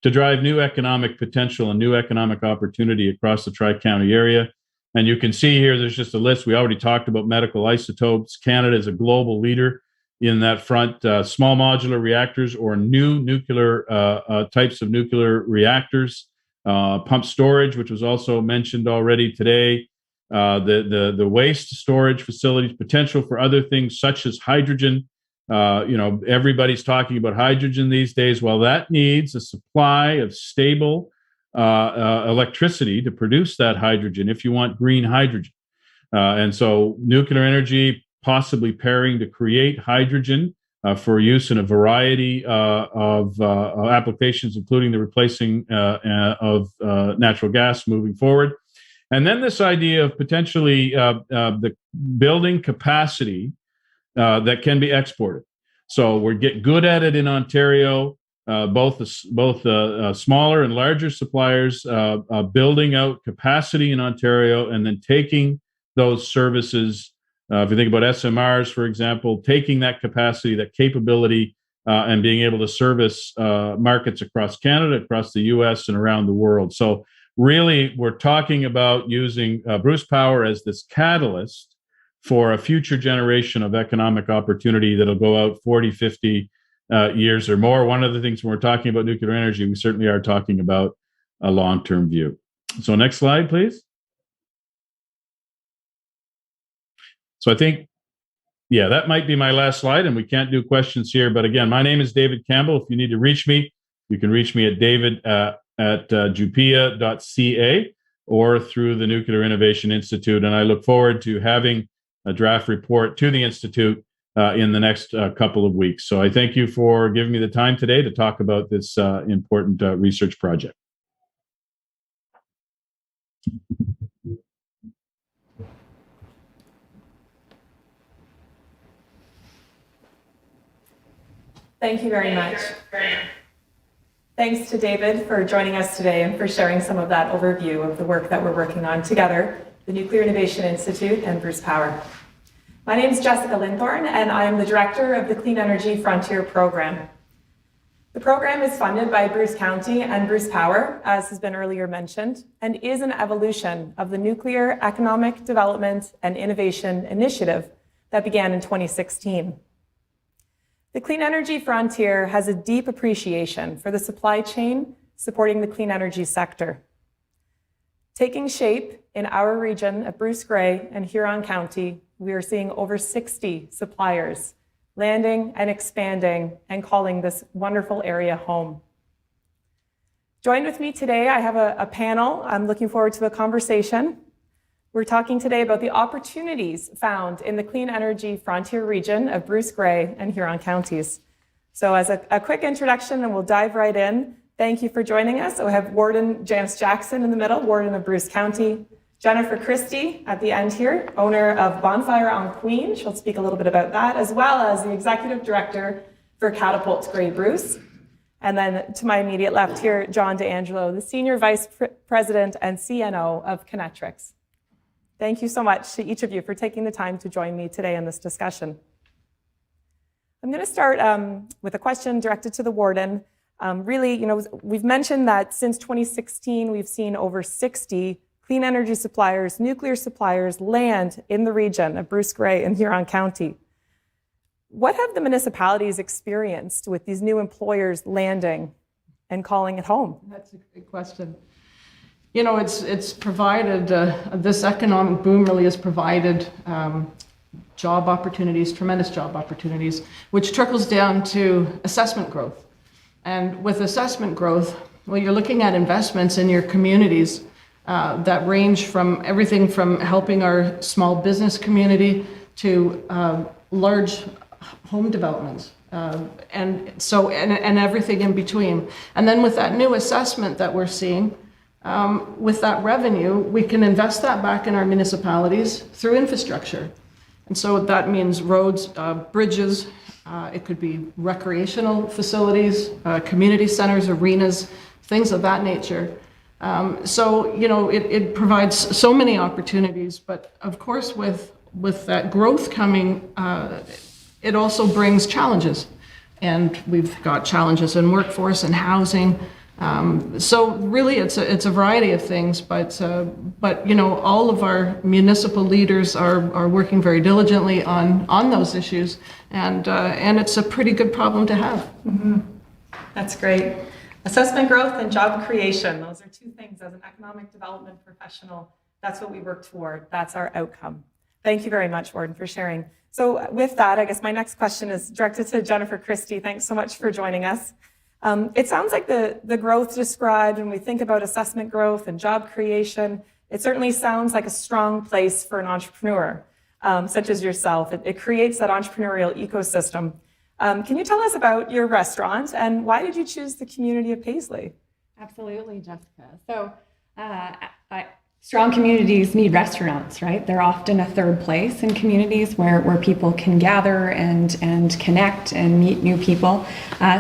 S8: to drive new economic potential and new economic opportunity across the Tri-County area. And you can see here, there's just a list. We already talked about medical isotopes. Canada is a global leader in that front. Small modular reactors or new nuclear types of nuclear reactors. Pump storage, which was also mentioned already today, the waste storage facilities, potential for other things such as hydrogen. Everybody's talking about hydrogen these days. Well, that needs a supply of stable electricity to produce that hydrogen if you want green hydrogen. And so nuclear energy possibly pairing to create hydrogen for use in a variety of applications, including the replacing of natural gas moving forward. And then this idea of potentially the building capacity that can be exported. So we get good at it in Ontario, both smaller and larger suppliers building out capacity in Ontario and then taking those services. If you think about SMRs, for example, taking that capacity, that capability, and being able to service markets across Canada, across the US, and around the world. So really, we're talking about using Bruce Power as this catalyst for a future generation of economic opportunity that'll go out 40, 50 years or more. One of the things when we're talking about nuclear energy, we certainly are talking about a long-term view. So next slide, please. So I think, yeah, that might be my last slide, and we can't do questions here. But again, my name is David Campbell. If you need to reach me, you can reach me at david@jupia.ca or through the Nuclear Innovation Institute. And I look forward to having a draft report to the Institute in the next couple of weeks. So I thank you for giving me the time today to talk about this important research project.
S9: Thank you very much. Thanks to David for joining us today and for sharing some of that overview of the work that we're working on together, the Nuclear Innovation Institute and Bruce Power. My name is Jessica Lindhorn, and I am the director of the Clean Energy Frontier Program. The program is funded by Bruce County and Bruce Power, as has been earlier mentioned, and is an evolution of the Nuclear Economic Development and Innovation Initiative that began in 2016. The Clean Energy Frontier has a deep appreciation for the supply chain supporting the clean energy sector. Taking shape in our region of Bruce Grey and Huron County, we are seeing over 60 suppliers landing and expanding and calling this wonderful area home. Joined with me today, I have a panel. I'm looking forward to a conversation. We're talking today about the opportunities found in the clean energy frontier region of Bruce Grey and Huron counties. So as a quick introduction, and we'll dive right in, thank you for joining us. So we have Warden Janice Jackson in the middle, Warden of Bruce County. Jennifer Christie at the end here, owner of Bonfire on Queen. She'll speak a little bit about that, as well as the Executive Director for Catapult Grey Bruce. And then to my immediate left here, John DeAngelo, the Senior Vice President and CNO of Kinetrix. Thank you so much to each of you for taking the time to join me today in this discussion. I'm going to start with a question directed to the Warden. Really, we've mentioned that since 2016, we've seen over 60 clean energy suppliers, nuclear suppliers land in the region of Bruce Grey in Huron County. What have the municipalities experienced with these new employers landing and calling it home?
S10: That's a great question. It's provided, this economic boom really has provided job opportunities, tremendous job opportunities, which trickles down to assessment growth. And with assessment growth, well, you're looking at investments in your communities that range from everything from helping our small business community to large home developments, and everything in between. And then with that new assessment that we're seeing, with that revenue, we can invest that back in our municipalities through infrastructure. And so that means roads, bridges, it could be recreational facilities, community centers, arenas, things of that nature. It provides so many opportunities, but of course with that growth coming, it also brings challenges. And we've got challenges in workforce and housing. So really it's a variety of things, but all of our municipal leaders are working very diligently on those issues, and it's a pretty good problem to have.
S9: Mm-hmm. That's great. Assessment growth and job creation, those are two things as an economic development professional. That's what we work toward. That's our outcome. Thank you very much, Warden, for sharing. So with that, I guess my next question is directed to Jennifer Christie. Thanks so much for joining us. It sounds like the growth described when we think about assessment growth and job creation, it certainly sounds like a strong place for an entrepreneur, such as yourself. It creates that entrepreneurial ecosystem. Can you tell us about your restaurant and why did you choose the community of Paisley?
S11: Absolutely, Jessica. So strong communities need restaurants, right? They're often a third place in communities where people can gather and connect and meet new people.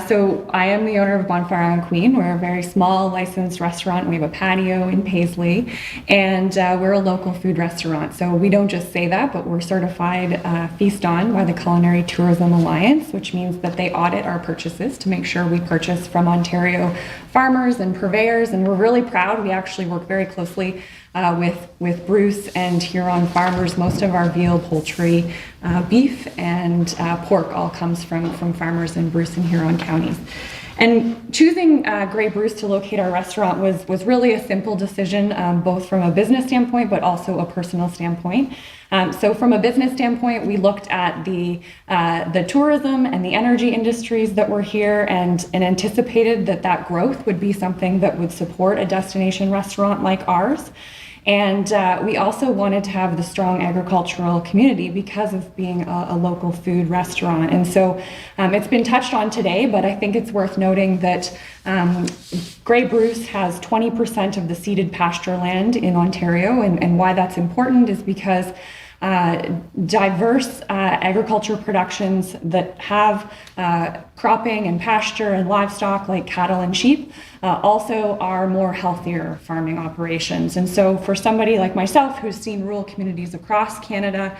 S11: So I am the owner of Bonfire on Queen. We're a very small licensed restaurant. We have a patio in Paisley, and we're a local food restaurant. So we don't just say that, but we're certified Feast On by the Culinary Tourism Alliance, which means that they audit our purchases to make sure we purchase from Ontario farmers and purveyors, and we're really proud. We actually work very closely with Bruce and Huron farmers. Most of our veal, poultry, beef, and pork all comes from farmers in Bruce and Huron counties. And choosing Grey Bruce to locate our restaurant was really a simple decision, both from a business standpoint, but also a personal standpoint. So from a business standpoint, we looked at the tourism and the energy industries that were here and anticipated that growth would be something that would support a destination restaurant like ours. And we also wanted to have the strong agricultural community because of being a local food restaurant. And so it's been touched on today, but I think it's worth noting that Grey Bruce has 20% of the seeded pasture land in Ontario. And why that's important is because diverse agriculture productions that have cropping and pasture and livestock like cattle and sheep also are more healthier farming operations. And so for somebody like myself who's seen rural communities across Canada,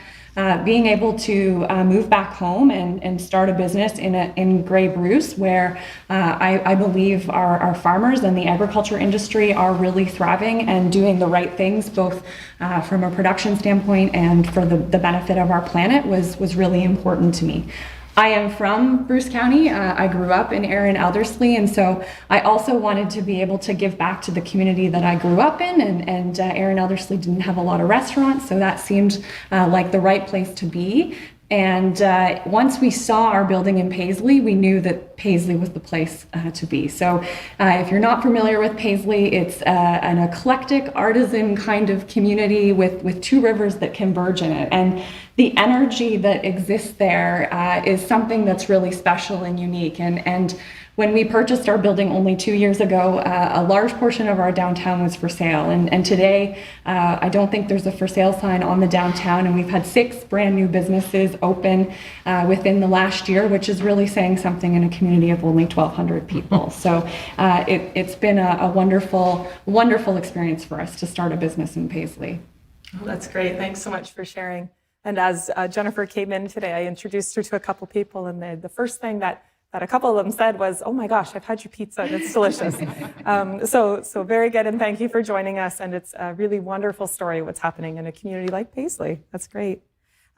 S11: being able to move back home and start a business in Grey Bruce, where I believe our farmers and the agriculture industry are really thriving and doing the right things, both from a production standpoint and for the benefit of our planet, was really important to me. I am from Bruce County. I grew up in Erin Elderslie, and so I also wanted to be able to give back to the community that I grew up in, and Erin Elderslie didn't have a lot of restaurants, so that seemed like the right place to be. And once we saw our building in Paisley, we knew that Paisley was the place to be. So if you're not familiar with Paisley, it's an eclectic artisan kind of community with two rivers that converge in it. And the energy that exists there is something that's really special and unique. And when we purchased our building only 2 years ago, a large portion of our downtown was for sale. And today, I don't think there's a for sale sign on the downtown. And we've had 6 brand new businesses open within the last year, which is really saying something in a community of only 1,200 people. So it's been a wonderful, wonderful experience for us to start a business in Paisley.
S9: Oh, that's great. Thanks so much for sharing. And as Jennifer came in today, I introduced her to a couple people, and the first thing that a couple of them said was, "Oh my gosh, I've had your pizza. It's delicious." So very good, and thank you for joining us. And it's a really wonderful story what's happening in a community like Paisley. That's great.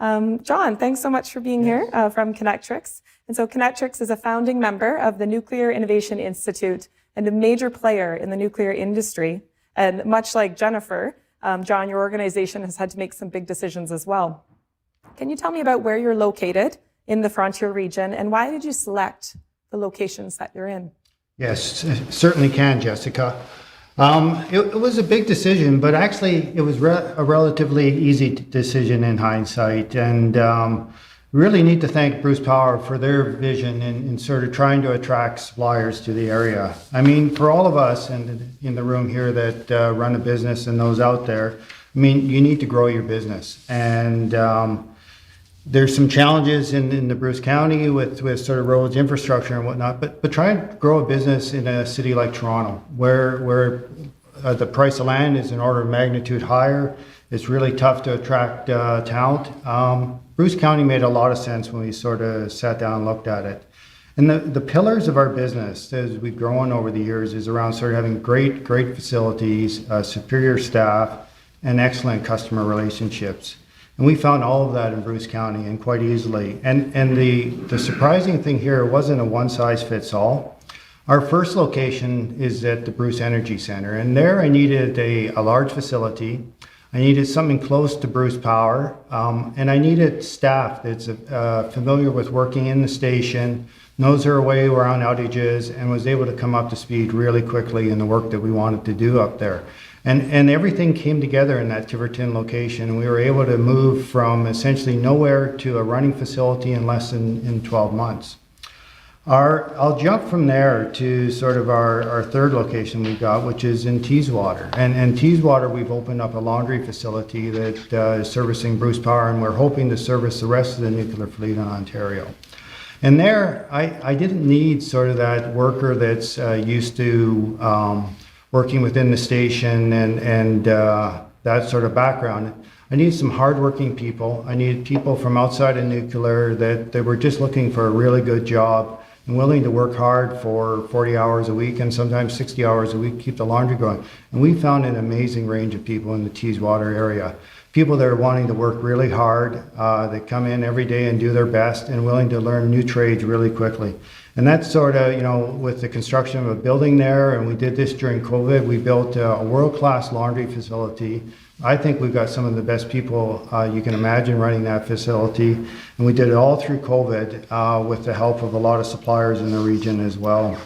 S9: John, thanks so much for being here from Connectrix. And so Connectrix is a founding member of the Nuclear Innovation Institute and a major player in the nuclear industry. And much like Jennifer, John, your organization has had to make some big decisions as well. Can you tell me about where you're located in the Frontier region, and why did you select the locations that you're in?
S12: Yes, certainly can, Jessica. It was a big decision, but actually it was a relatively easy decision in hindsight. And really need to thank Bruce Power for their vision in sort of trying to attract suppliers to the area. I mean, for all of us in the room here that run a business and those out there, I mean, you need to grow your business. And there's some challenges in the Bruce County with sort of roads, infrastructure and whatnot, but try and grow a business in a city like Toronto, where the price of land is an order of magnitude higher. It's really tough to attract talent. Bruce County made a lot of sense when we sort of sat down and looked at it. And the pillars of our business as we've grown over the years is around sort of having great facilities, superior staff, and excellent customer relationships. And we found all of that in Bruce County, and quite easily. And the surprising thing here, it wasn't a one size fits all. Our first location is at the Bruce Energy Center, and there I needed a large facility. I needed something close to Bruce Power, and I needed staff that's familiar with working in the station, knows their way around outages, and was able to come up to speed really quickly in the work that we wanted to do up there. And everything came together in that Tiverton location. We were able to move from essentially nowhere to a running facility in less than 12 months. I'll jump from there to sort of our third location we got, which is in Teeswater. And Teeswater, we've opened up a laundry facility that is servicing Bruce Power, and we're hoping to service the rest of the nuclear fleet in Ontario. And there, I didn't need sort of that worker that's used to working within the station and that sort of background. I need some hardworking people. I need people from outside of nuclear that were just looking for a really good job and willing to work hard for 40 hours a week and sometimes 60 hours a week, keep the laundry going. And we found an amazing range of people in the Teeswater area. People that are wanting to work really hard, that come in every day and do their best and willing to learn new trades really quickly. And that's sort of, you know, with the construction of a building there, and we did this during COVID, we built a world-class laundry facility. I think we've got some of the best people you can imagine running that facility. And we did it all through COVID with the help of a lot of suppliers in the region as well.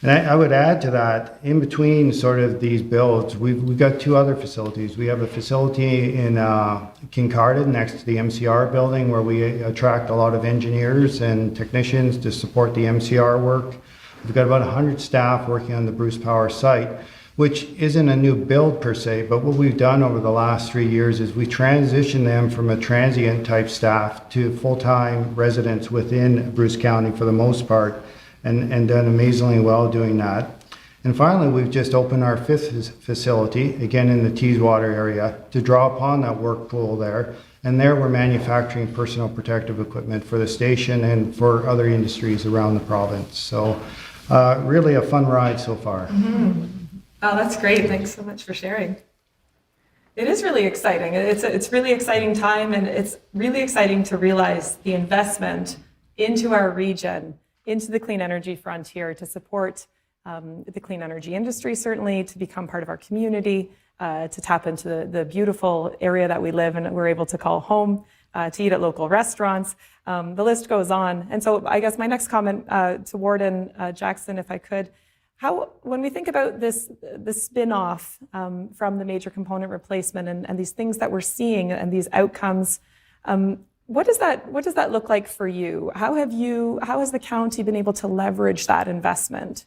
S12: And I would add to that, in between sort of these builds, we've got 2 other facilities. We have a facility in Kincardine next to the MCR building where we attract a lot of engineers and technicians to support the MCR work. We've got about 100 staff working on the Bruce Power site, which isn't a new build per se, but what we've done over the last 3 years is we transitioned them from a transient type staff to full-time residents within Bruce County for the most part, and done amazingly well doing that. And finally, we've just opened our 5th facility, again in the Teeswater area, to draw upon that work pool there. And there we're manufacturing personal protective equipment for the station and for other industries around the province. So really a fun ride so far.
S9: Mm-hmm. Oh, that's great. Thanks so much for sharing. It is really exciting. It's really exciting time, and it's really exciting to realize the investment into our region, into the clean energy frontier, to support the clean energy industry, certainly, to become part of our community, to tap into the beautiful area that we live and we're able to call home. to eat at local restaurants. The list goes on. And so I guess my next comment to Warden Jackson, if I could, when we think about the spin-off from the major component replacement and these things that we're seeing and these outcomes, what does that look like for you? How has the county been able to leverage that investment?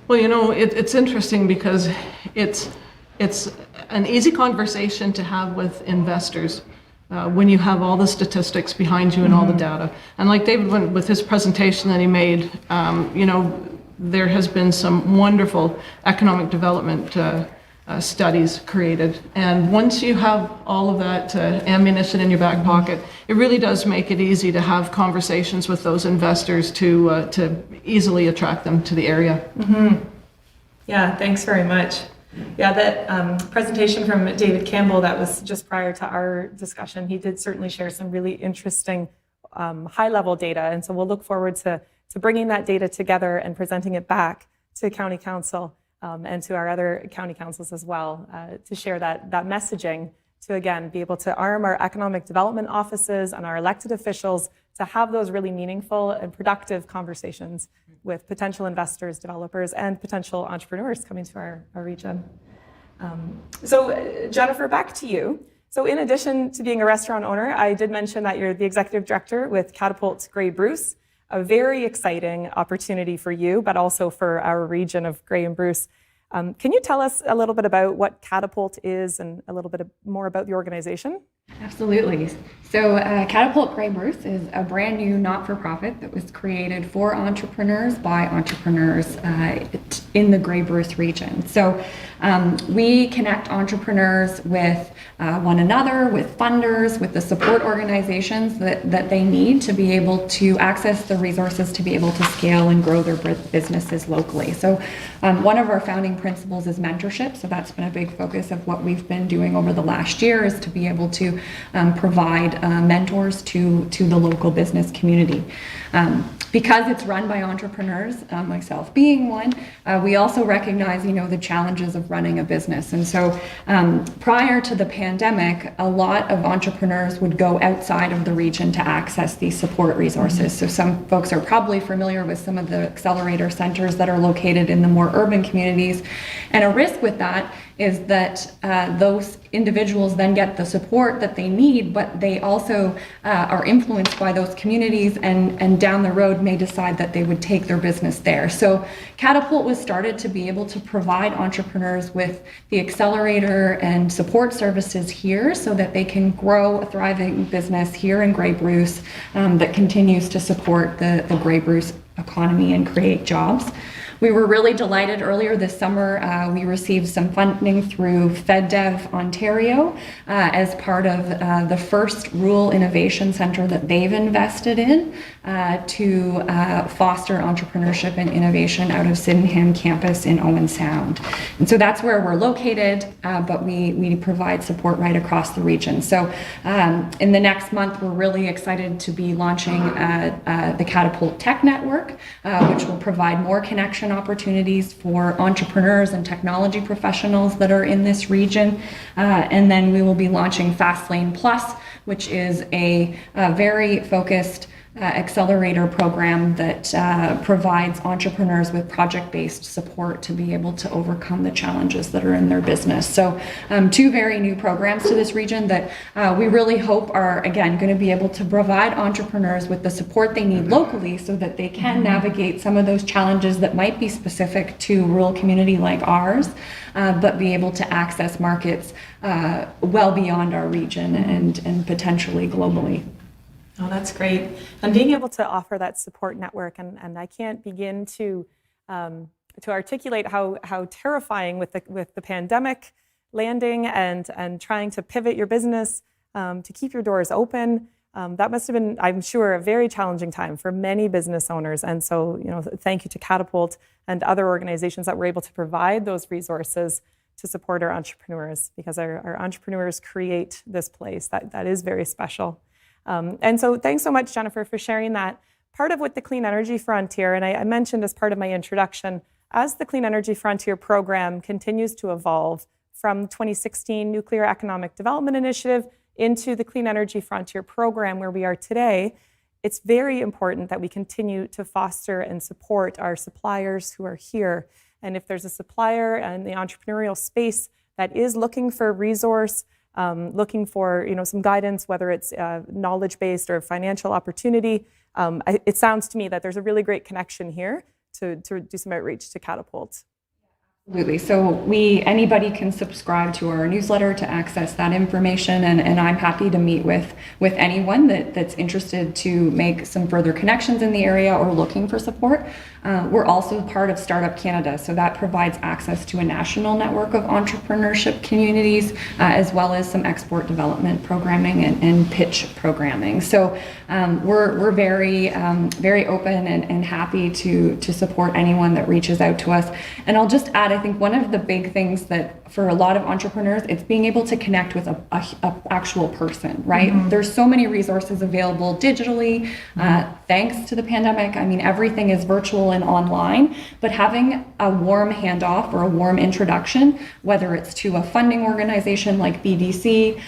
S10: Well, you know, it's interesting because it's an easy conversation to have with investors when you have all the statistics behind you and all the data. And like David went with his presentation that he made, you know, there has been some wonderful economic development studies created. And once you have all of that ammunition in your back pocket, it really does make it easy to have conversations with those investors to easily attract them to the area.
S9: Yeah, thanks very much. Yeah, that presentation from David Campbell that was just prior to our discussion, he did certainly share some really interesting high-level data. And so we'll look forward to bringing that data together and presenting it back to County Council and to our other county councils as well, to share that messaging, to again be able to arm our economic development offices and our elected officials to have those really meaningful and productive conversations with potential investors, developers, and potential entrepreneurs coming to our region. So Jennifer, back to you. So in addition to being a restaurant owner, I did mention that you're the executive director with Catapult Grey Bruce, a very exciting opportunity for you, but also for our region of Grey and Bruce. Can you tell us a little bit about what Catapult is and a little bit more about the organization?
S11: Absolutely. So Catapult Grey Bruce is a brand new not-for-profit that was created for entrepreneurs by entrepreneurs in the Grey Bruce region. So we connect entrepreneurs with one another, with funders, with the support organizations that they need to be able to access the resources to be able to scale and grow their businesses locally. So one of our founding principles is mentorship. So that's been a big focus of what we've been doing over the last year, is to be able to provide mentors to the local business community. Because it's run by entrepreneurs, myself being one, we also recognize, the challenges of running a business. And so prior to the pandemic, a lot of entrepreneurs would go outside of the region to access these support resources. So some folks are probably familiar with some of the accelerator centers that are located in the more urban communities. And a risk with that is that those individuals then get the support that they need, but they also are influenced by those communities and down the road may decide that they would take their business there. So Catapult was started to be able to provide entrepreneurs with the accelerator and support services here so that they can grow a thriving business here in Grey Bruce that continues to support the Grey Bruce economy and create jobs. We were really delighted earlier this summer. We received some funding through FedDev Ontario as part of the first rural innovation center that they've invested in to foster entrepreneurship and innovation out of Sydenham campus in Owen Sound. And so that's where we're located, but we provide support right across the region. So in the next month, we're really excited to be launching the Catapult Tech Network, which will provide more connection opportunities for entrepreneurs and technology professionals that are in this region. And then we will be launching Fastlane Plus, which is a very focused accelerator program that provides entrepreneurs with project-based support to be able to overcome the challenges that are in their business. So two very new programs to this region that we really hope are, again, going to be able to provide entrepreneurs with the support they need locally so that they can navigate some of those challenges that might be specific to a rural community like ours, but be able to access markets well beyond our region and potentially globally.
S9: Oh, that's great. And being able to offer that support network, and I can't begin to articulate how terrifying with the pandemic landing and trying to pivot your business to keep your doors open. That must have been, I'm sure, a very challenging time for many business owners. And so, thank you to Catapult and other organizations that were able to provide those resources to support our entrepreneurs, because our entrepreneurs create this place that is very special. And so thanks so much, Jennifer, for sharing that. Part of what the Clean Energy Frontier, and I mentioned as part of my introduction, as the Clean Energy Frontier program continues to evolve from 2016 Nuclear Economic Development Initiative into the Clean Energy Frontier program where we are today, it's very important that we continue to foster and support our suppliers who are here. And if there's a supplier in the entrepreneurial space that is looking for a resource, looking for some guidance, whether it's knowledge-based or financial opportunity, it sounds to me that there's a really great connection here to do some outreach to Catapult.
S11: Absolutely. So anybody can subscribe to our newsletter to access that information, and I'm happy to meet with anyone that's interested to make some further connections in the area or looking for support. We're also part of Startup Canada, so that provides access to a national network of entrepreneurship communities, as well as some export development programming and pitch programming. So we're very open and happy to support anyone that reaches out to us. And I'll just add, I think one of the big things that for a lot of entrepreneurs, it's being able to connect with a actual person, right? Mm-hmm. There's so many resources available digitally, thanks to the pandemic. I mean, everything is virtual and online, but having a warm handoff or a warm introduction, whether it's to a funding organization like BDC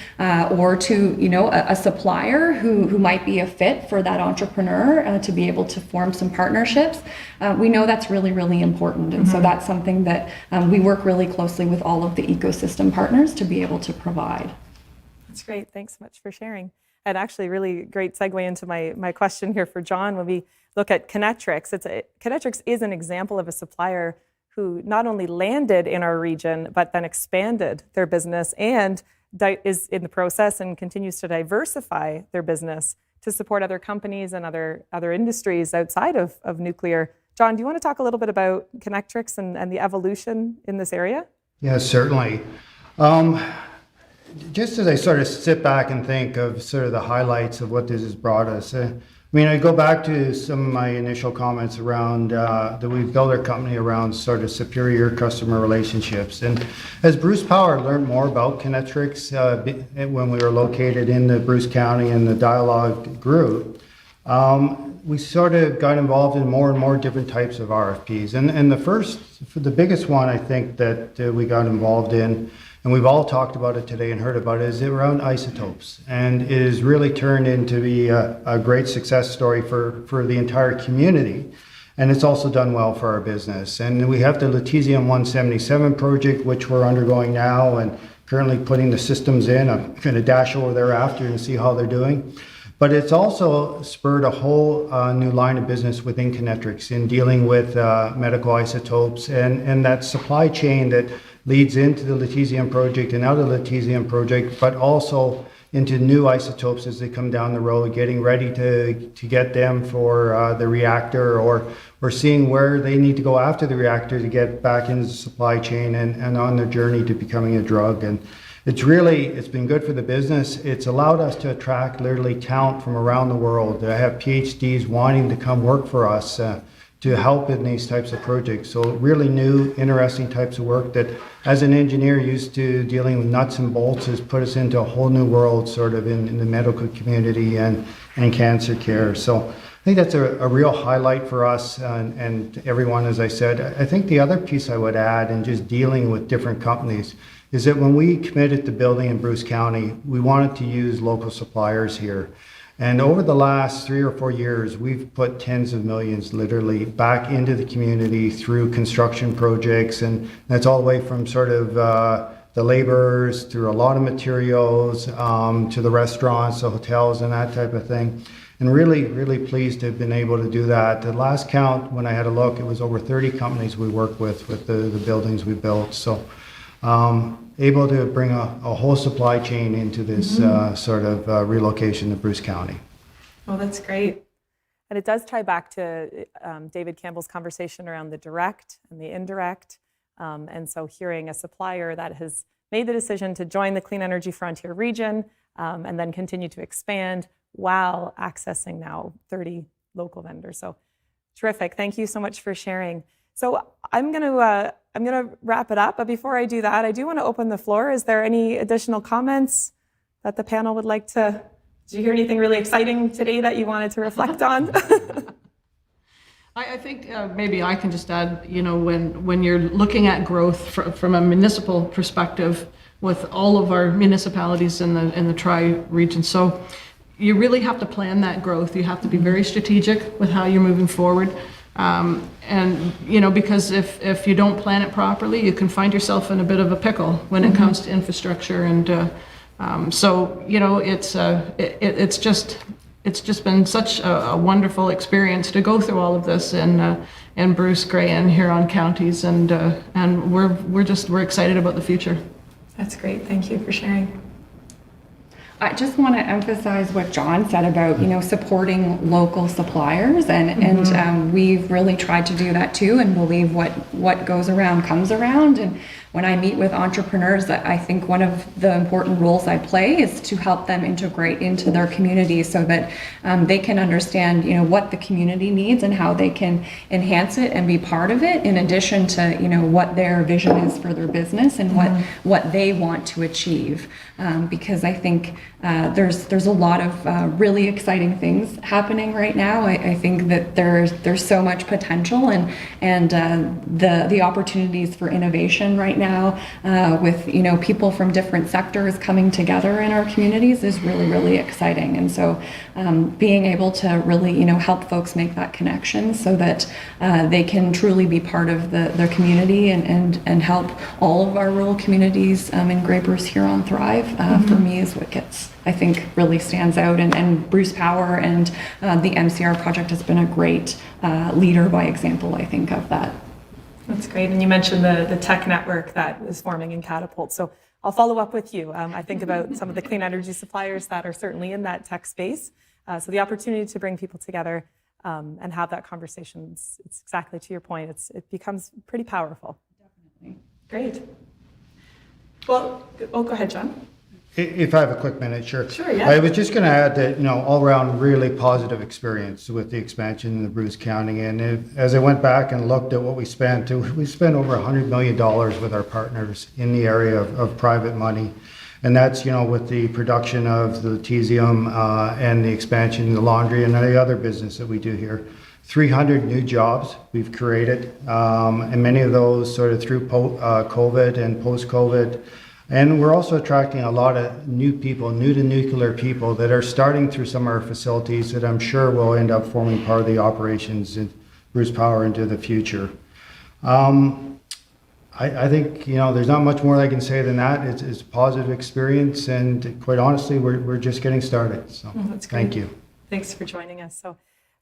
S11: or to a supplier who might be a fit for that entrepreneur to be able to form some partnerships, we know that's really, really important. And so that's something that we work really closely with all of the ecosystem partners to be able to provide.
S9: That's great. Thanks so much for sharing. And actually, really great segue into my question here for John. When we look at Kinetrix, Kinetrix is an example of a supplier who not only landed in our region, but then expanded their business and is in the process and continues to diversify their business to support other companies and other industries outside of nuclear. John, do you want to talk a little bit about Kinetrix and the evolution in this area?
S12: Yes, certainly. Just as I sort of sit back and think of sort of the highlights of what this has brought us, I go back to some of my initial comments around that we've built our company around sort of superior customer relationships. And as Bruce Power learned more about Kinetrix when we were located in the Bruce County and the dialogue grew, we sort of got involved in more and more different types of RFPs. And the biggest one I think that we got involved in, and we've all talked about it today and heard about it, is around isotopes. And it has really turned into be a great success story for the entire community. And it's also done well for our business. And we have the Lutetium-177 project, which we're undergoing now and currently putting the systems in. I'm going to dash over there after and see how they're doing. But it's also spurred a whole new line of business within Kinetrix in dealing with medical isotopes and that supply chain that leads into the Lutetium project and out of the Lutetium project, but also into new isotopes as they come down the road, getting ready to get them for the reactor, or seeing where they need to go after the reactor to get back into the supply chain and on their journey to becoming a drug. And it's been good for the business. It's allowed us to attract literally talent from around the world. I have PhDs wanting to come work for us to help in these types of projects. So really new, interesting types of work that as an engineer used to dealing with nuts and bolts has put us into a whole new world sort of in the medical community and cancer care. So I think that's a real highlight for us and everyone, as I said. I think the other piece I would add in just dealing with different companies is that when we committed to building in Bruce County, we wanted to use local suppliers here. And over the last 3 or 4 years, we've put tens of millions literally back into the community through construction projects. And that's all the way from sort of the laborers through a lot of materials to the restaurants, the hotels and that type of thing. And really, really pleased to have been able to do that. The last count, when I had a look, it was over 30 companies we worked with the buildings we built. So able to bring a whole supply chain into this sort of relocation to Bruce County.
S9: Oh, that's great. And it does tie back to David Campbell's conversation around the direct and the indirect. And so hearing a supplier that has made the decision to join the Clean Energy Frontier region and then continue to expand while accessing now 30 local vendors. So terrific. Thank you so much for sharing. So I'm going to wrap it up, but before I do that, I do want to open the floor. Is there any additional comments that the panel would like to? Did you hear anything really exciting today that you wanted to reflect on?
S10: I think maybe I can just add, when you're looking at growth from a municipal perspective, with all of our municipalities in the tri-region. So you really have to plan that growth. You have to be very strategic with how you're moving forward. And, you know, because if you don't plan it properly, you can find yourself in a bit of a pickle when it comes to infrastructure. And so, you know, it's just been such a wonderful experience to go through all of this in Bruce, Grey, and Huron counties. And we're excited about the future.
S9: That's great. Thank you for sharing.
S11: I just want to emphasize what John said about, you know, supporting local suppliers, and we've really tried to do that too, and believe what goes around comes around. And when I meet with entrepreneurs, I think one of the important roles I play is to help them integrate into their community so that they can understand, you know, what the community needs and how they can enhance it and be part of it, in addition to, you know, what their vision is for their business and what they want to achieve. Because I think there's a lot of really exciting things happening right now. I think that there's so much potential, and the opportunities for innovation right now with, you know, people from different sectors coming together in our communities is really exciting. And so being able to really, you know, help folks make that connection so that they can truly be part of their community and help all of our rural communities in Grey Bruce Huron thrive, for me is what gets, I think, really stands out. And Bruce Power and the MCR project has been a great leader by example, I think, of that.
S9: That's great. And you mentioned the tech network that is forming in Catapult. So I'll follow up with you. I think about some of the clean energy suppliers that are certainly in that tech space. So the opportunity to bring people together and have that conversation, it's exactly to your point. It becomes pretty powerful.
S11: Definitely.
S9: Great. Well, go ahead, John.
S12: If I have a quick minute, sure.
S9: Sure, yeah.
S12: I was just going to add that, you know, all around really positive experience with the expansion in the Bruce County. And as I went back and looked at what we spent over $100 million with our partners in the area of private money. And that's, you know, with the production of the lutetium and the expansion in the laundry and the other business that we do here. 300 new jobs we've created, and many of those sort of through COVID and post-COVID. And we're also attracting a lot of new people, new to nuclear people that are starting through some of our facilities that I'm sure will end up forming part of the operations in Bruce Power into the future. I think, you know, there's not much more I can say than that. It's a positive experience, and quite honestly, we're just getting started. So
S9: That's great.
S12: Thank you.
S9: Thanks for joining us. So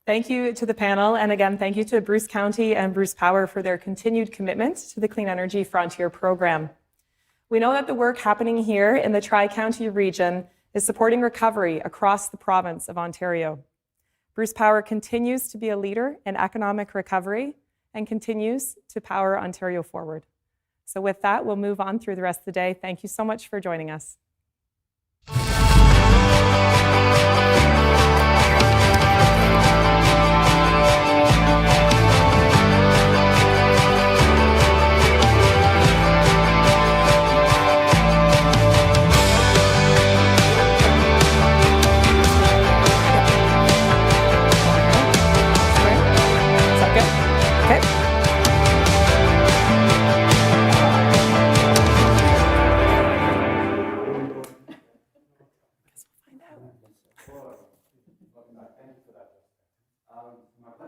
S9: thank you to the panel. And again, thank you to Bruce County and Bruce Power for their continued commitment to the Clean Energy Frontier program. We know that the work happening here in the Tri-County region is supporting recovery across the province of Ontario. Bruce Power continues to be a leader in economic recovery and continues to power Ontario forward. So with that, we'll move on through the rest of the day. Thank you so much for joining us.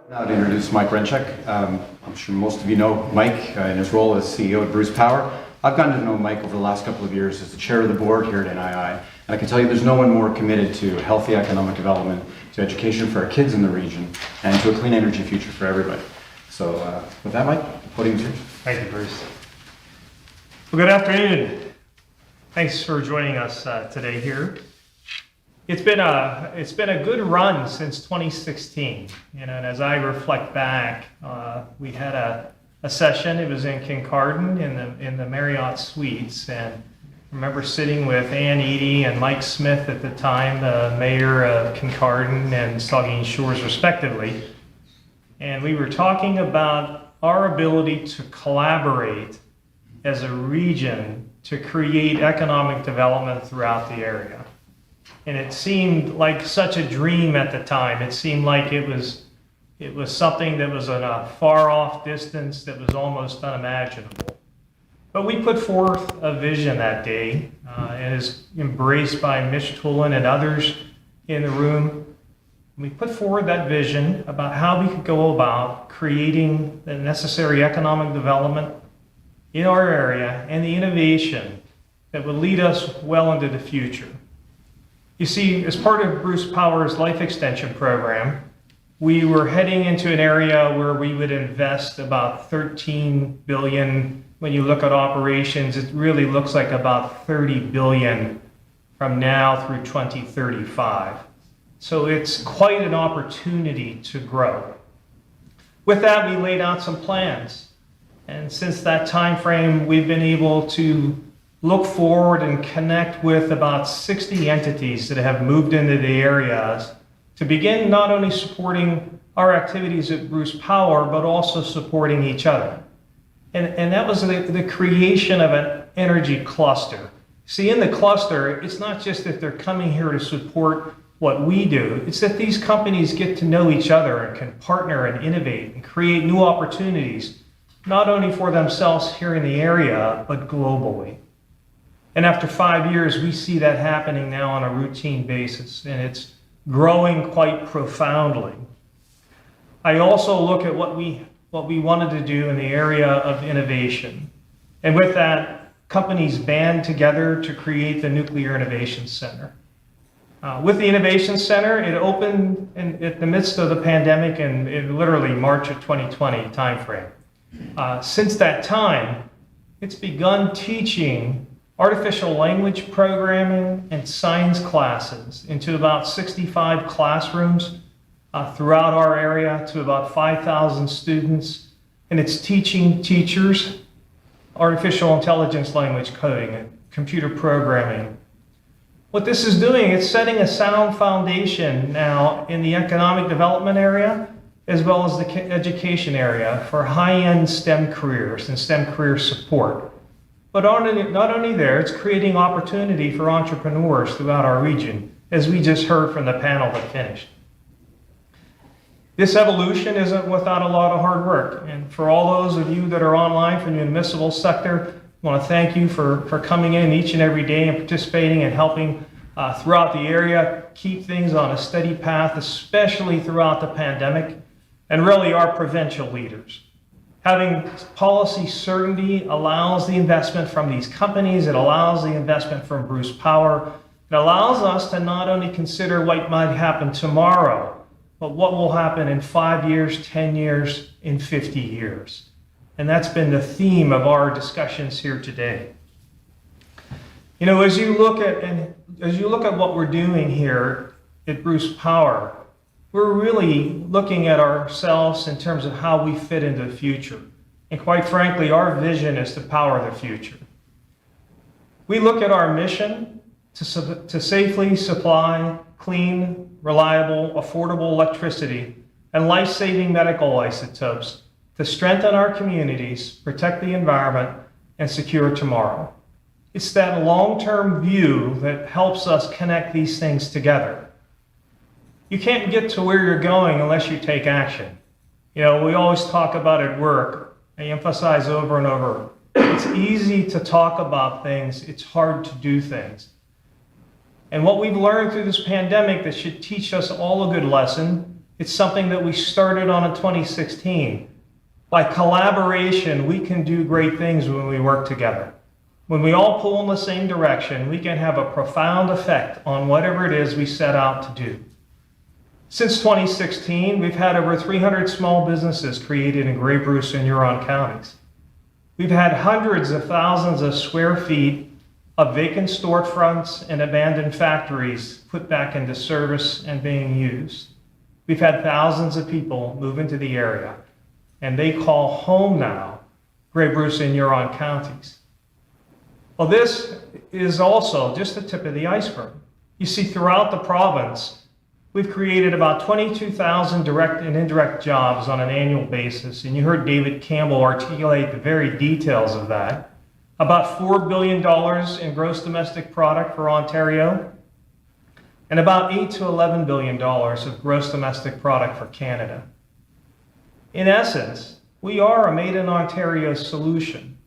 S1: Now to introduce Mike Rencheck. I'm sure most of you know Mike in his role as CEO at Bruce Power. I've gotten to know Mike over the last couple of years as the chair of the board here at NII, and I can tell you there's no one more committed to healthy economic development, to education for our kids in the region, and to a clean energy future for everybody. So with that, Mike, the podium is yours.
S13: Thank you, Bruce. Well, good afternoon. Thanks for joining us today here. It's been a good run since 2016, you know, and as I reflect back, we had a session. It was in Kincardine in the Marriott Suites, and I remember sitting with Ann Eady and Mike Smith at the time, the mayor of Kincardine and Saugeen Shores, respectively, and we were talking about our ability to collaborate as a region to create economic development throughout the area. And it seemed like such a dream at the time. It seemed like it was something that was in a far off distance that was almost unimaginable. But we put forth a vision that day, and is embraced by Mitch Tulin and others in the room. We put forward that vision about how we could go about creating the necessary economic development in our area and the innovation that would lead us well into the future. You see, as part of Bruce Power's life extension program, we were heading into an area where we would invest about $13 billion. When you look at operations, it really looks like about $30 billion from now through 2035. So it's quite an opportunity to grow. With that, we laid out some plans. And since that time frame, we've been able to look forward and connect with about 60 entities that have moved into the areas to begin not only supporting our activities at Bruce Power, but also supporting each other. And that was the creation of an energy cluster. See, in the cluster, it's not just that they're coming here to support what we do, it's that these companies get to know each other and can partner and innovate and create new opportunities, not only for themselves here in the area, but globally. And after 5 years, we see that happening now on a routine basis, and it's growing quite profoundly. I also look at what we wanted to do in the area of innovation. And with that, companies band together to create the Nuclear Innovation Center. With the Innovation Center, it opened in the midst of the pandemic in literally March of 2020 timeframe. Since that time, it's begun teaching artificial language programming and science classes into about 65 classrooms throughout our area to about 5,000 students. And it's teaching teachers artificial intelligence language coding and computer programming. What this is doing, it's setting a sound foundation now in the economic development area, as well as the education area for high-end STEM careers and STEM career support. But not only there, it's creating opportunity for entrepreneurs throughout our region, as we just heard from the panel that finished. This evolution isn't without a lot of hard work. And for all those of you that are online from the municipal sector, I want to thank you for coming in each and every day and participating and helping throughout the area keep things on a steady path, especially throughout the pandemic, and really our provincial leaders. Having policy certainty allows the investment from these companies, it allows the investment from Bruce Power, it allows us to not only consider what might happen tomorrow, but what will happen in 5 years, 10 years, in 50 years. And that's been the theme of our discussions here today. You know, as you look at what we're doing here at Bruce Power, we're really looking at ourselves in terms of how we fit into the future. And quite frankly, our vision is to power the future. We look at our mission to safely supply clean, reliable, affordable electricity and life-saving medical isotopes to strengthen our communities, protect the environment, and secure tomorrow. It's that long-term view that helps us connect these things together. You can't get to where you're going unless you take action. You know, we always talk about at work, I emphasize over and over, it's easy to talk about things, it's hard to do things. And what we've learned through this pandemic that should teach us all a good lesson, it's something that we started on in 2016. By collaboration, we can do great things when we work together. When we all pull in the same direction, we can have a profound effect on whatever it is we set out to do. Since 2016, we've had over 300 small businesses created in Grey Bruce and Huron counties. We've had hundreds of thousands of square feet of vacant storefronts and abandoned factories put back into service and being used. We've had thousands of people move into the area, and they call home now Grey Bruce and Huron counties. Well, this is also just the tip of the iceberg. You see, throughout the province, we've created about 22,000 direct and indirect jobs on an annual basis, and you heard David Campbell articulate the very details of that. About $4 billion in gross domestic product for Ontario, and about $8 to $11 billion of gross domestic product for Canada. In essence, we are a made in Ontario solution.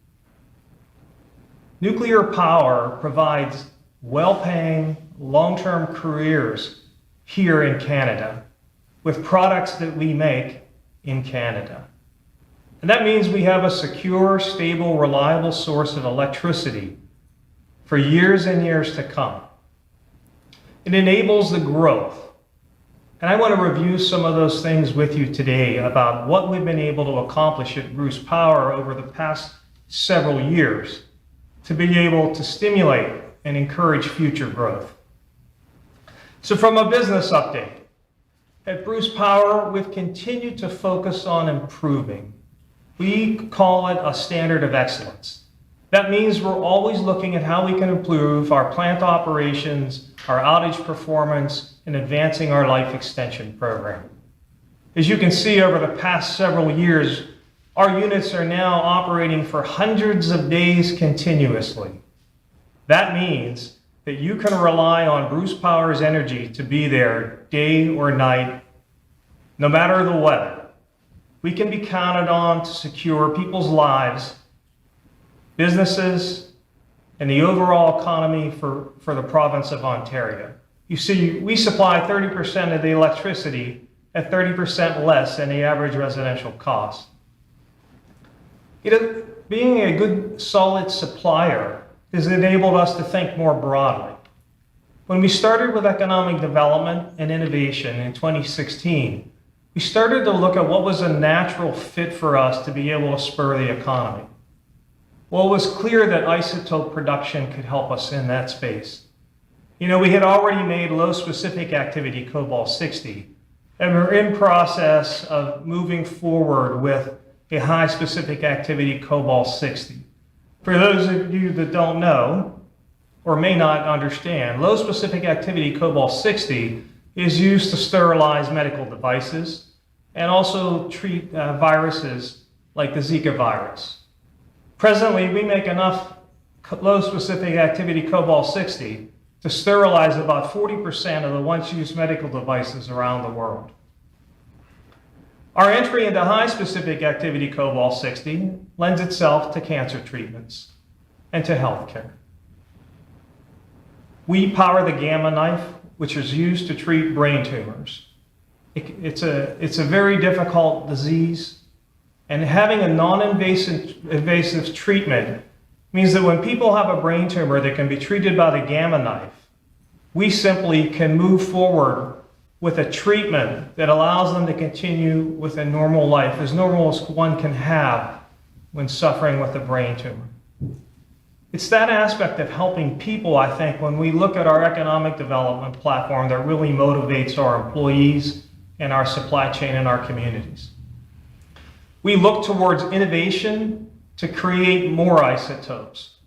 S13: nuclear power provides well-paying, long-term careers here in Canada with products that we make in Canada. And that means we have a secure, stable, reliable source of electricity for years and years to come. It enables the growth. And I want to review some of those things with you today about what we've been able to accomplish at Bruce Power over the past several years to be able to stimulate and encourage future growth. So from a business update, at Bruce Power, we've continued to focus on improving. We call it a standard of excellence. That means we're always looking at how we can improve our plant operations, our outage performance, and advancing our life extension program. As you can see over the past several years, our units are now operating for hundreds of days continuously. That means that you can rely on Bruce Power's energy to be there day or night, no matter the weather. We can be counted on to secure people's lives, businesses, and the overall economy for the province of Ontario. You see, we supply 30% of the electricity at 30% less than the average residential cost. Being a good, solid supplier has enabled us to think more broadly. When we started with economic development and innovation in 2016, we started to look at what was a natural fit for us to be able to spur the economy. Well, it was clear that isotope production could help us in that space. We had already made low specific activity cobalt-60, and we're in process of moving forward with a high specific activity cobalt-60. For those of you that don't know, or may not understand, low specific activity cobalt-60 is used to sterilize medical devices and also treat viruses like the Zika virus. Presently, we make enough low specific activity cobalt-60 to sterilize about 40% of the once used medical devices around the world. Our entry into high specific activity cobalt-60 lends itself to cancer treatments and to healthcare. We power the gamma knife, which is used to treat brain tumors. It's a very difficult disease, and having a non-invasive treatment means that when people have a brain tumor that can be treated by the gamma knife, we simply can move forward with a treatment that allows them to continue with a normal life, as normal as one can have when suffering with a brain tumor. It's that aspect of helping people, I think, when we look at our economic development platform that really motivates our employees and our supply chain and our communities. We look towards innovation to create more isotopes.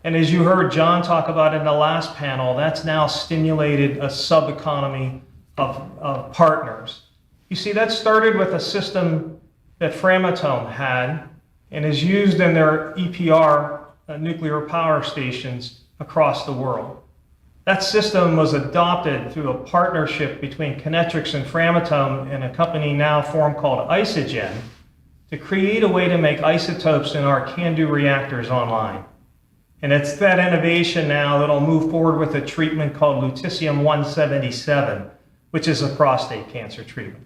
S13: And as you heard John talk about in the last panel, that's now stimulated a sub-economy of partners. You see, that started with a system that Framatome had and is used in their EPR nuclear power stations across the world. That system was adopted through a partnership between Kinetrix and Framatome and a company now formed called Isogen to create a way to make isotopes in our CANDU reactors online. And it's that innovation now that'll move forward with a treatment called lutetium-177, which is a prostate cancer treatment.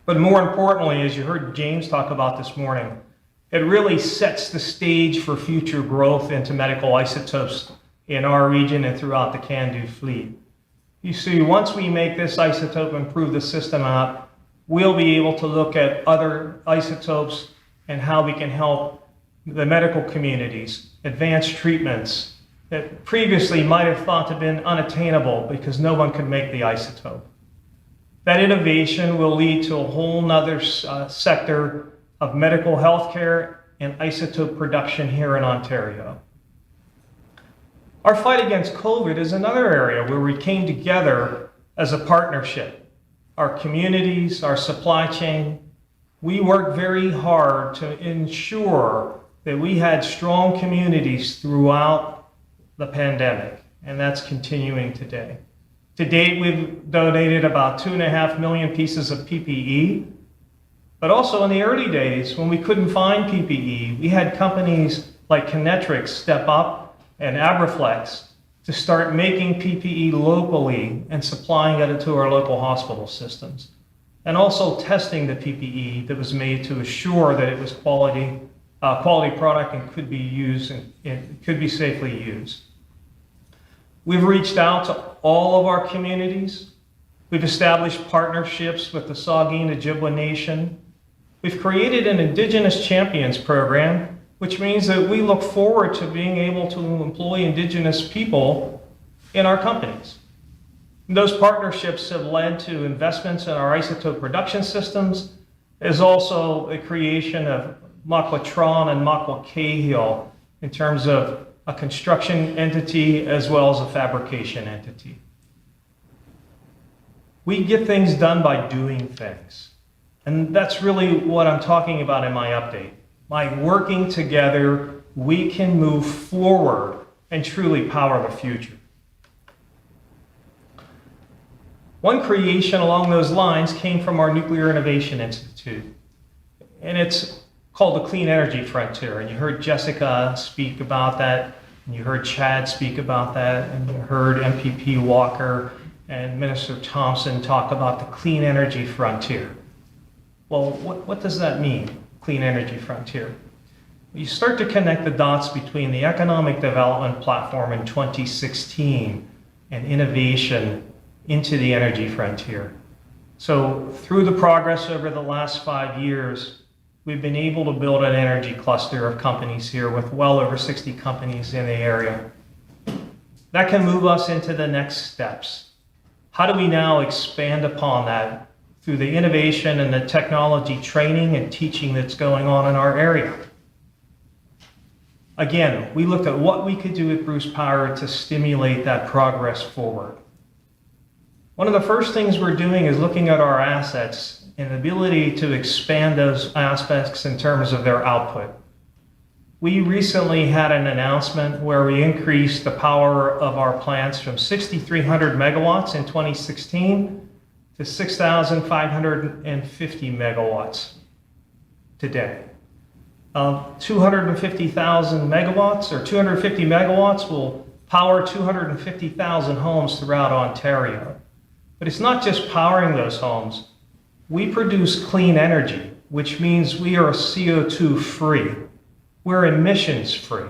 S13: But more importantly, as you heard James talk about this morning, it really sets the stage for future growth into medical isotopes in our region and throughout the CANDU fleet. You see, once we make this isotope and prove the system out, we'll be able to look at other isotopes and how we can help the medical communities advance treatments that previously might have thought to have been unattainable because no one could make the isotope. That innovation will lead to a whole nother sector of medical healthcare and isotope production here in Ontario. Our fight against COVID is another area where we came together as a partnership. Our communities, our supply chain, we worked very hard to ensure that we had strong communities throughout the pandemic, and that's continuing today. To date, we've donated about 2.5 million pieces of PPE, but also in the early days when we couldn't find PPE, we had companies like Kinetrix step up and Abraflex to start making PPE locally and supplying it to our local hospital systems. And also testing the PPE that was made to assure that it was quality product and could be used and could be safely used. We've reached out to all of our communities. We've established partnerships with the Saugeen Ojibwa Nation. We've created an Indigenous Champions program, which means that we look forward to being able to employ Indigenous people in our companies. Those partnerships have led to investments in our isotope production systems, as also the creation of Makwatron and Makwakehiel in terms of a construction entity as well as a fabrication entity. We get things done by doing things. And that's really what I'm talking about in my update. By working together, we can move forward and truly power the future. One creation along those lines came from our Nuclear Innovation Institute, and it's called the Clean Energy Frontier. And you heard Jessica speak about that, and you heard Chad speak about that, and you heard MPP Walker and Minister Thompson talk about the clean energy frontier. Well, what does that mean, clean energy frontier? You start to connect the dots between the economic development platform in 2016 and innovation into the energy frontier. So through the progress over the last 5 years, we've been able to build an energy cluster of companies here with well over 60 companies in the area. That can move us into the next steps. How do we now expand upon that through the innovation and the technology training and teaching that's going on in our area? Again, we looked at what we could do at Bruce Power to stimulate that progress forward. One of the first things we're doing is looking at our assets and the ability to expand those aspects in terms of their output. We recently had an announcement where we increased the power of our plants from 6,300 megawatts in 2016 to 6,550 megawatts today. 250,000 megawatts or 250 megawatts will power 250,000 homes throughout Ontario. But it's not just powering those homes. We produce clean energy, which means we are CO2 free. We're emissions free.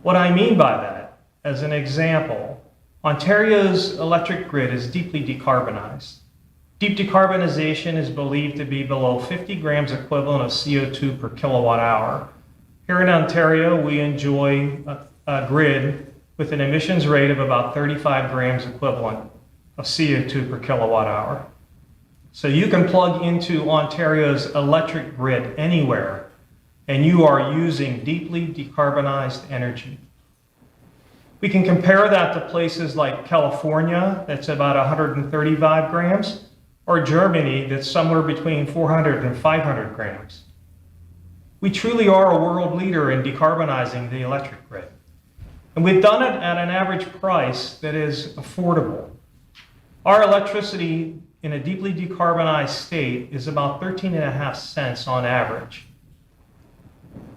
S13: What I mean by that, as an example, Ontario's electric grid is deeply decarbonized. Deep decarbonization is believed to be below 50 grams equivalent of CO2 per kilowatt hour. Here in Ontario, we enjoy a grid with an emissions rate of about 35 grams equivalent of CO2 per kilowatt hour. So you can plug into Ontario's electric grid anywhere, and you are using deeply decarbonized energy. We can compare that to places like California, that's about 135 grams, or Germany, that's somewhere between 400 and 500 grams. We truly are a world leader in decarbonizing the electric grid. And we've done it at an average price that is affordable. Our electricity in a deeply decarbonized state is about 13.5 cents on average.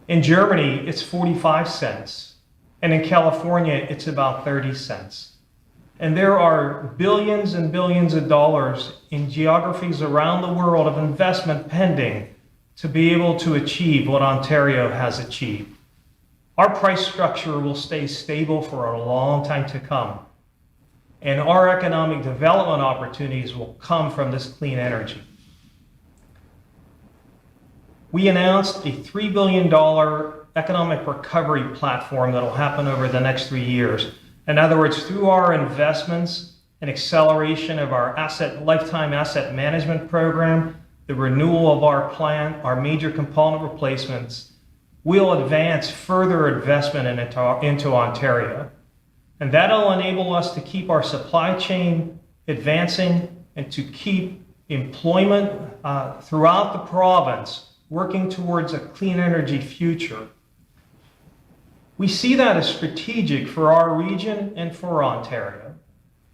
S13: In Germany, it's 45 cents. And in California, it's about 30 cents. And there are billions and billions of dollars in geographies around the world of investment pending to be able to achieve what Ontario has achieved. Our price structure will stay stable for a long time to come. And our economic development opportunities will come from this clean energy. We announced a $3 billion economic recovery platform that will happen over the next 3 years. In other words, through our investments and acceleration of our lifetime asset management program, the renewal of our plant, our major component replacements, we'll advance further investment into Ontario. And that'll enable us to keep our supply chain advancing and to keep employment throughout the province working towards a clean energy future. We see that as strategic for our region and for Ontario.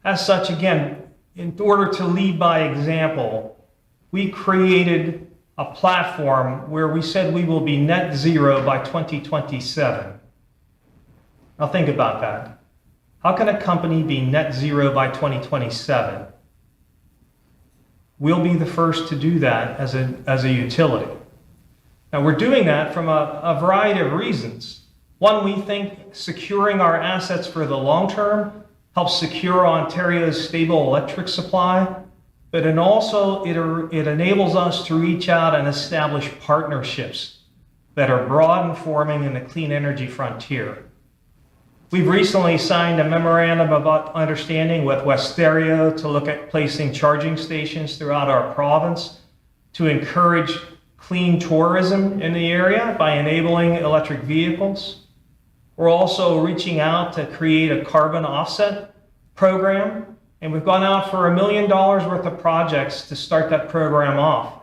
S13: As such, again, in order to lead by example, we created a platform where we said we will be net zero by 2027. Now think about that. How can a company be net zero by 2027? We'll be the first to do that as a utility. Now we're doing that from a variety of reasons. One, we think securing our assets for the long term helps secure Ontario's stable electric supply, but it also it enables us to reach out and establish partnerships that are broad and forming in the clean energy frontier. We've recently signed a memorandum of understanding with Westinghouse to look at placing charging stations throughout our province to encourage clean tourism in the area by enabling electric vehicles. We're also reaching out to create a carbon offset program, and we've gone out for $1 million worth of projects to start that program off.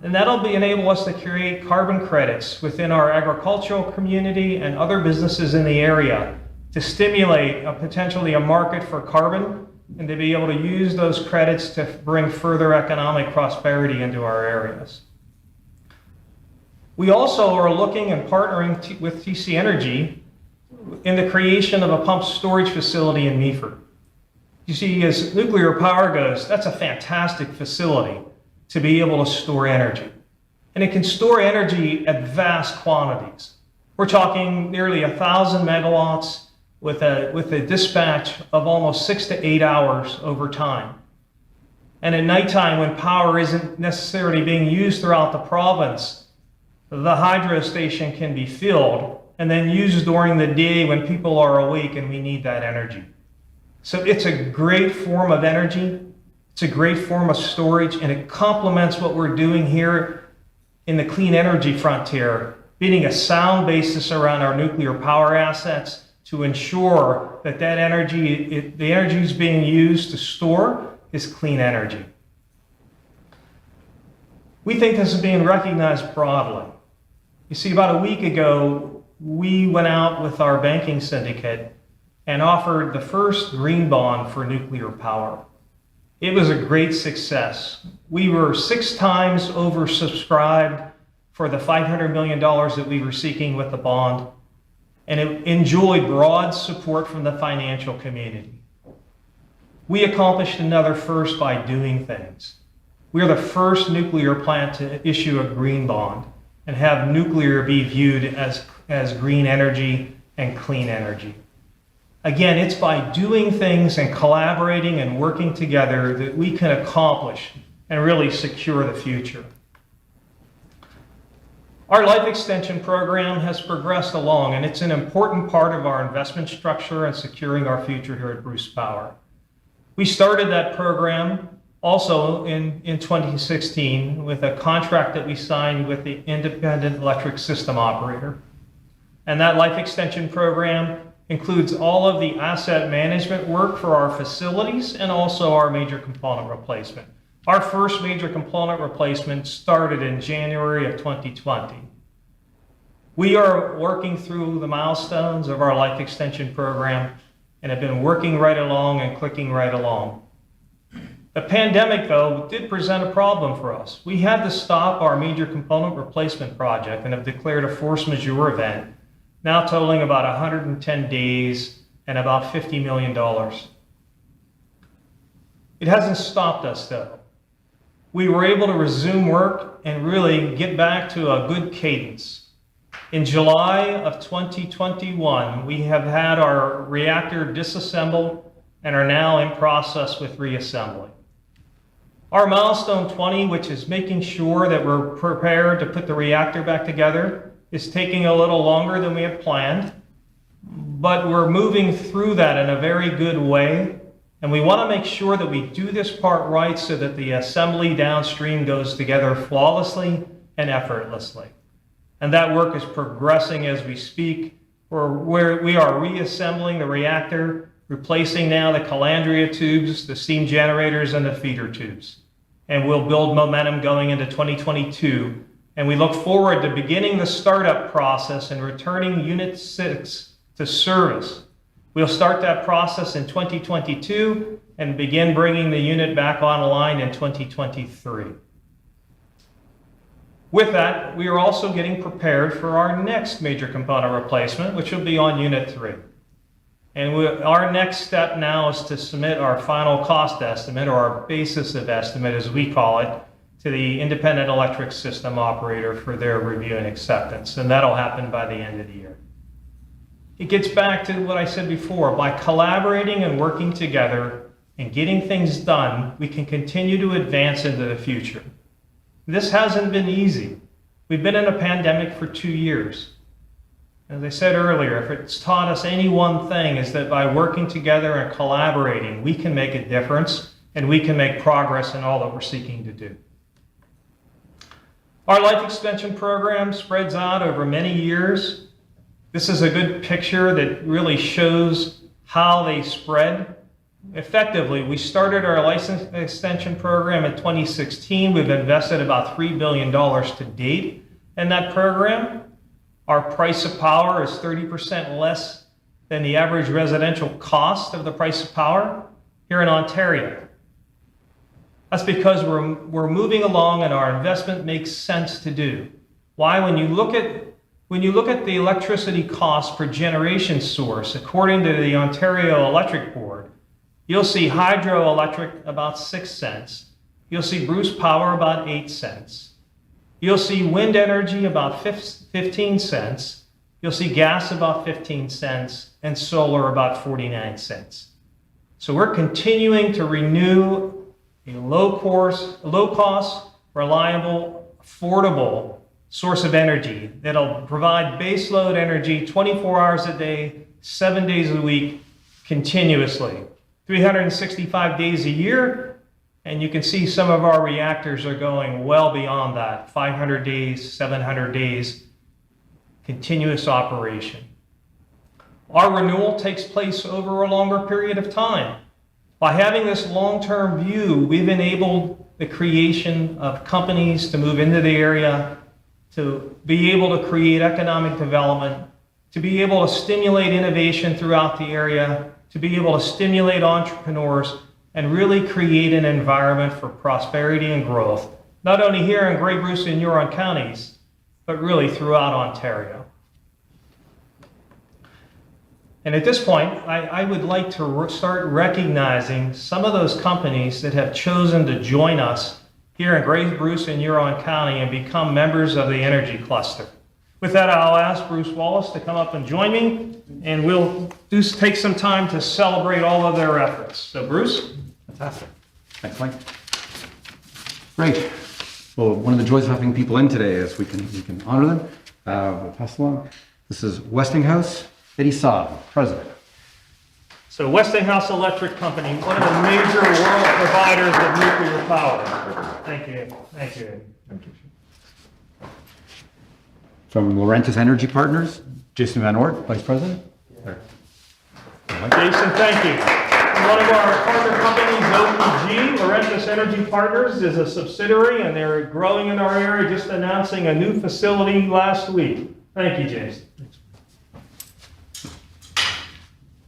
S13: And that'll enable us to create carbon credits within our agricultural community and other businesses in the area to stimulate potentially a market for carbon and to be able to use those credits to bring further economic prosperity into our areas. We also are looking and partnering with TC Energy in the creation of a pump storage facility in Meaford. You see, as nuclear power goes, that's a fantastic facility to be able to store energy. And it can store energy at vast quantities. We're talking nearly 1,000 megawatts with a dispatch of almost 6 to 8 hours over time. And at nighttime, when power isn't necessarily being used throughout the province, the hydro station can be filled and then used during the day when people are awake and we need that energy. So it's a great form of energy. It's a great form of storage, and it complements what we're doing here in the clean energy frontier, building a sound basis around our nuclear power assets to ensure that the energy is being used to store is clean energy. We think this is being recognized broadly. You see, about a week ago, we went out with our banking syndicate and offered the first green bond for nuclear power. It was a great success. We were 6 times oversubscribed for the $500 million that we were seeking with the bond, and it enjoyed broad support from the financial community. We accomplished another first by doing things. We are the first nuclear plant to issue a green bond and have nuclear be viewed as green energy and clean energy. Again, it's by doing things and collaborating and working together that we can accomplish and really secure the future. Our life extension program has progressed along, and it's an important part of our investment structure and securing our future here at Bruce Power. We started that program also in 2016 with a contract that we signed with the Independent Electric System Operator. And that life extension program includes all of the asset management work for our facilities and also our major component replacement. Our first major component replacement started in January of 2020. We are working through the milestones of our life extension program and have been working right along and clicking right along. The pandemic, though, did present a problem for us. We had to stop our major component replacement project and have declared a force majeure event, now totaling about 110 days and about $50 million. It hasn't stopped us, though. We were able to resume work and really get back to a good cadence. In July of 2021, we have had our reactor disassembled and are now in process with reassembly. Our milestone 20, which is making sure that we're prepared to put the reactor back together, is taking a little longer than we had planned, but we're moving through that in a very good way. And we want to make sure that we do this part right so that the assembly downstream goes together flawlessly and effortlessly. And that work is progressing as we speak. We are reassembling the reactor, replacing now the calandria tubes, the steam generators, and the feeder tubes. And we'll build momentum going into 2022. And we look forward to beginning the startup process and returning Unit 6 to service. We'll start that process in 2022 and begin bringing the unit back online in 2023. With that, we are also getting prepared for our next major component replacement, which will be on Unit 3. And our next step now is to submit our final cost estimate, or our basis of estimate as we call it, to the Independent Electric System Operator for their review and acceptance. And that'll happen by the end of the year. It gets back to what I said before. By collaborating and working together and getting things done, we can continue to advance into the future. This hasn't been easy. We've been in a pandemic for 2 years. As I said earlier, if it's taught us any one thing, is that by working together and collaborating, we can make a difference and we can make progress in all that we're seeking to do. Our life extension program spreads out over many years. This is a good picture that really shows how they spread. Effectively, we started our license extension program in 2016. We've invested about $3 billion to date in that program. Our price of power is 30% less than the average residential cost of the price of power here in Ontario. That's because we're moving along and our investment makes sense to do. Why? When you look at the electricity cost per generation source, according to the Ontario Electric Board, you'll see hydroelectric about 6 cents. You'll see Bruce Power about 8 cents. You'll see wind energy about 15 cents. You'll see gas about 15 cents and solar about 49 cents. So we're continuing to renew a low cost, reliable, affordable source of energy that'll provide baseload energy 24 hours a day, 7 days a week, continuously, 365 days a year. And you can see some of our reactors are going well beyond that, 500 days, 700 days, continuous operation. Our renewal takes place over a longer period of time. By having this long-term view, we've enabled the creation of companies to move into the area, to be able to create economic development, to be able to stimulate innovation throughout the area, to be able to stimulate entrepreneurs, and really create an environment for prosperity and growth, not only here in Grey Bruce and Huron counties, but really throughout Ontario. And at this point, I would like to start recognizing some of those companies that have chosen to join us here in Grey Bruce and Huron County and become members of the energy cluster. With that, I'll ask Bruce Wallace to come up and join me, and we'll take some time to celebrate all of their efforts. So, Bruce?
S1: Fantastic. Thanks, Mike. Great. Well, one of the joys of having people in today is we can honor them. We'll pass along. This is Westinghouse President.
S13: So Westinghouse Electric Company, one of the major world providers of nuclear power. Thank you. Thank you. Thank you.
S1: From Laurentis Energy Partners, Jason Van Oort, Vice President.
S13: Jason, thank you. One of our partner companies, OPG, Laurentis Energy Partners, is a subsidiary, and they're growing in our area, just announcing a new facility last week. Thank you, Jason.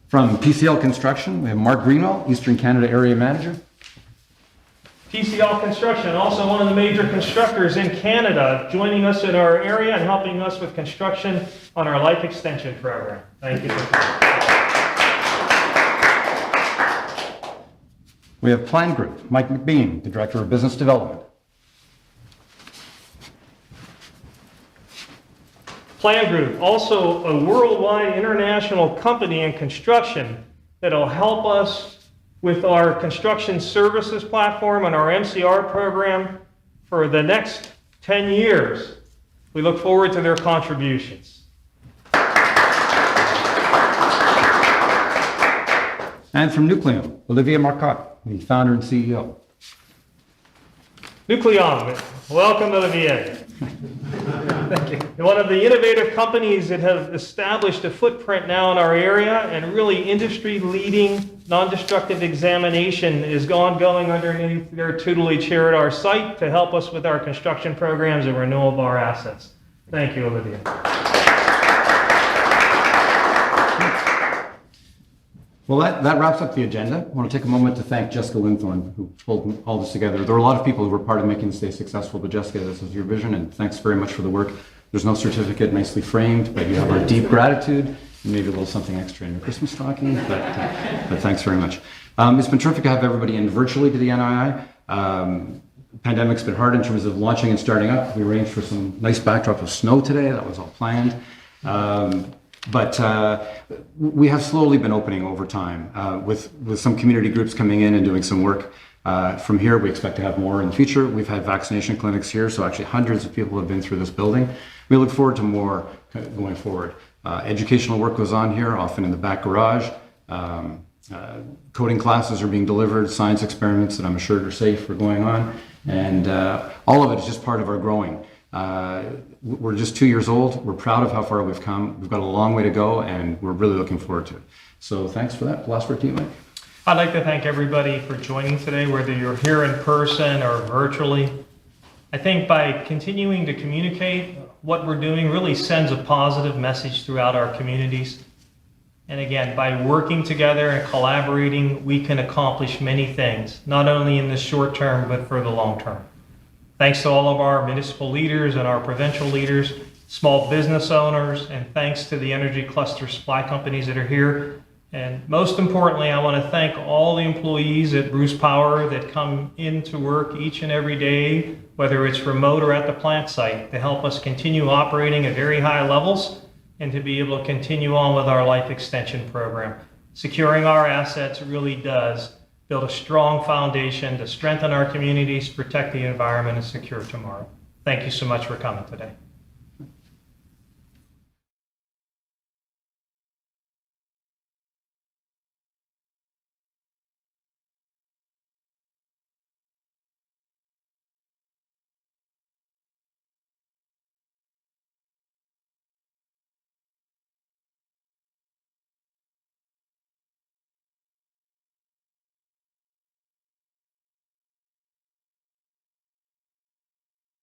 S1: From PCL Construction, we have Mark Greenwell, Eastern Canada Area Manager.
S13: PCL Construction, also one of the major constructors in Canada, joining us in our area and helping us with construction on our life extension program. Thank you.
S1: We have Plan Group, Mike McBean, the Director of Business Development.
S13: Plan Group, also a worldwide international company in construction that'll help us with our construction services platform and our MCR program for the next 10 years. We look forward to their contributions.
S1: And from Nucleum, Olivier Marcotte, the founder and CEO.
S13: Nucleum, welcome Olivier. Thank you. One of the innovative companies that have established a footprint now in our area, and really industry-leading non-destructive examination is ongoing underneath their tutelage here at our site to help us with our construction programs and renewal of our assets. Thank you, Olivier.
S1: Well, that wraps up the agenda. I want to take a moment to thank Jessica Lindhorn, who pulled all this together. There were a lot of people who were part of making this day successful, but Jessica, this is your vision, and thanks very much for the work. There's no certificate, nicely framed, but you have our deep gratitude, and maybe a little something extra in your Christmas stocking, but thanks very much. It's been terrific to have everybody in virtually to the NII. Pandemic's been hard in terms of launching and starting up. We arranged for some nice backdrop of snow today. That was all planned. But we have slowly been opening over time with some community groups coming in and doing some work. From here, we expect to have more in the future. We've had vaccination clinics here, so actually hundreds of people have been through this building. We look forward to more going forward. Educational work goes on here, often in the back garage. Coding classes are being delivered, science experiments that I'm assured are safe are going on. And all of it is just part of our growing. We're just 2 years old. We're proud of how far we've come. We've got a long way to go, and we're really looking forward to it. So thanks for that. Last word to you, Mike.
S13: I'd like to thank everybody for joining today, whether you're here in person or virtually. I think by continuing to communicate, what we're doing really sends a positive message throughout our communities. And again, by working together and collaborating, we can accomplish many things, not only in the short term, but for the long term. Thanks to all of our municipal leaders and our provincial leaders, small business owners, and thanks to the energy cluster supply companies that are here. And most importantly, I want to thank all the employees at Bruce Power that come into work each and every day, whether it's remote or at the plant site, to help us continue operating at very high levels and to be able to continue on with our life extension program. Securing our assets really does build a strong foundation to strengthen our communities, protect the environment, and secure tomorrow. Thank you so much for coming today.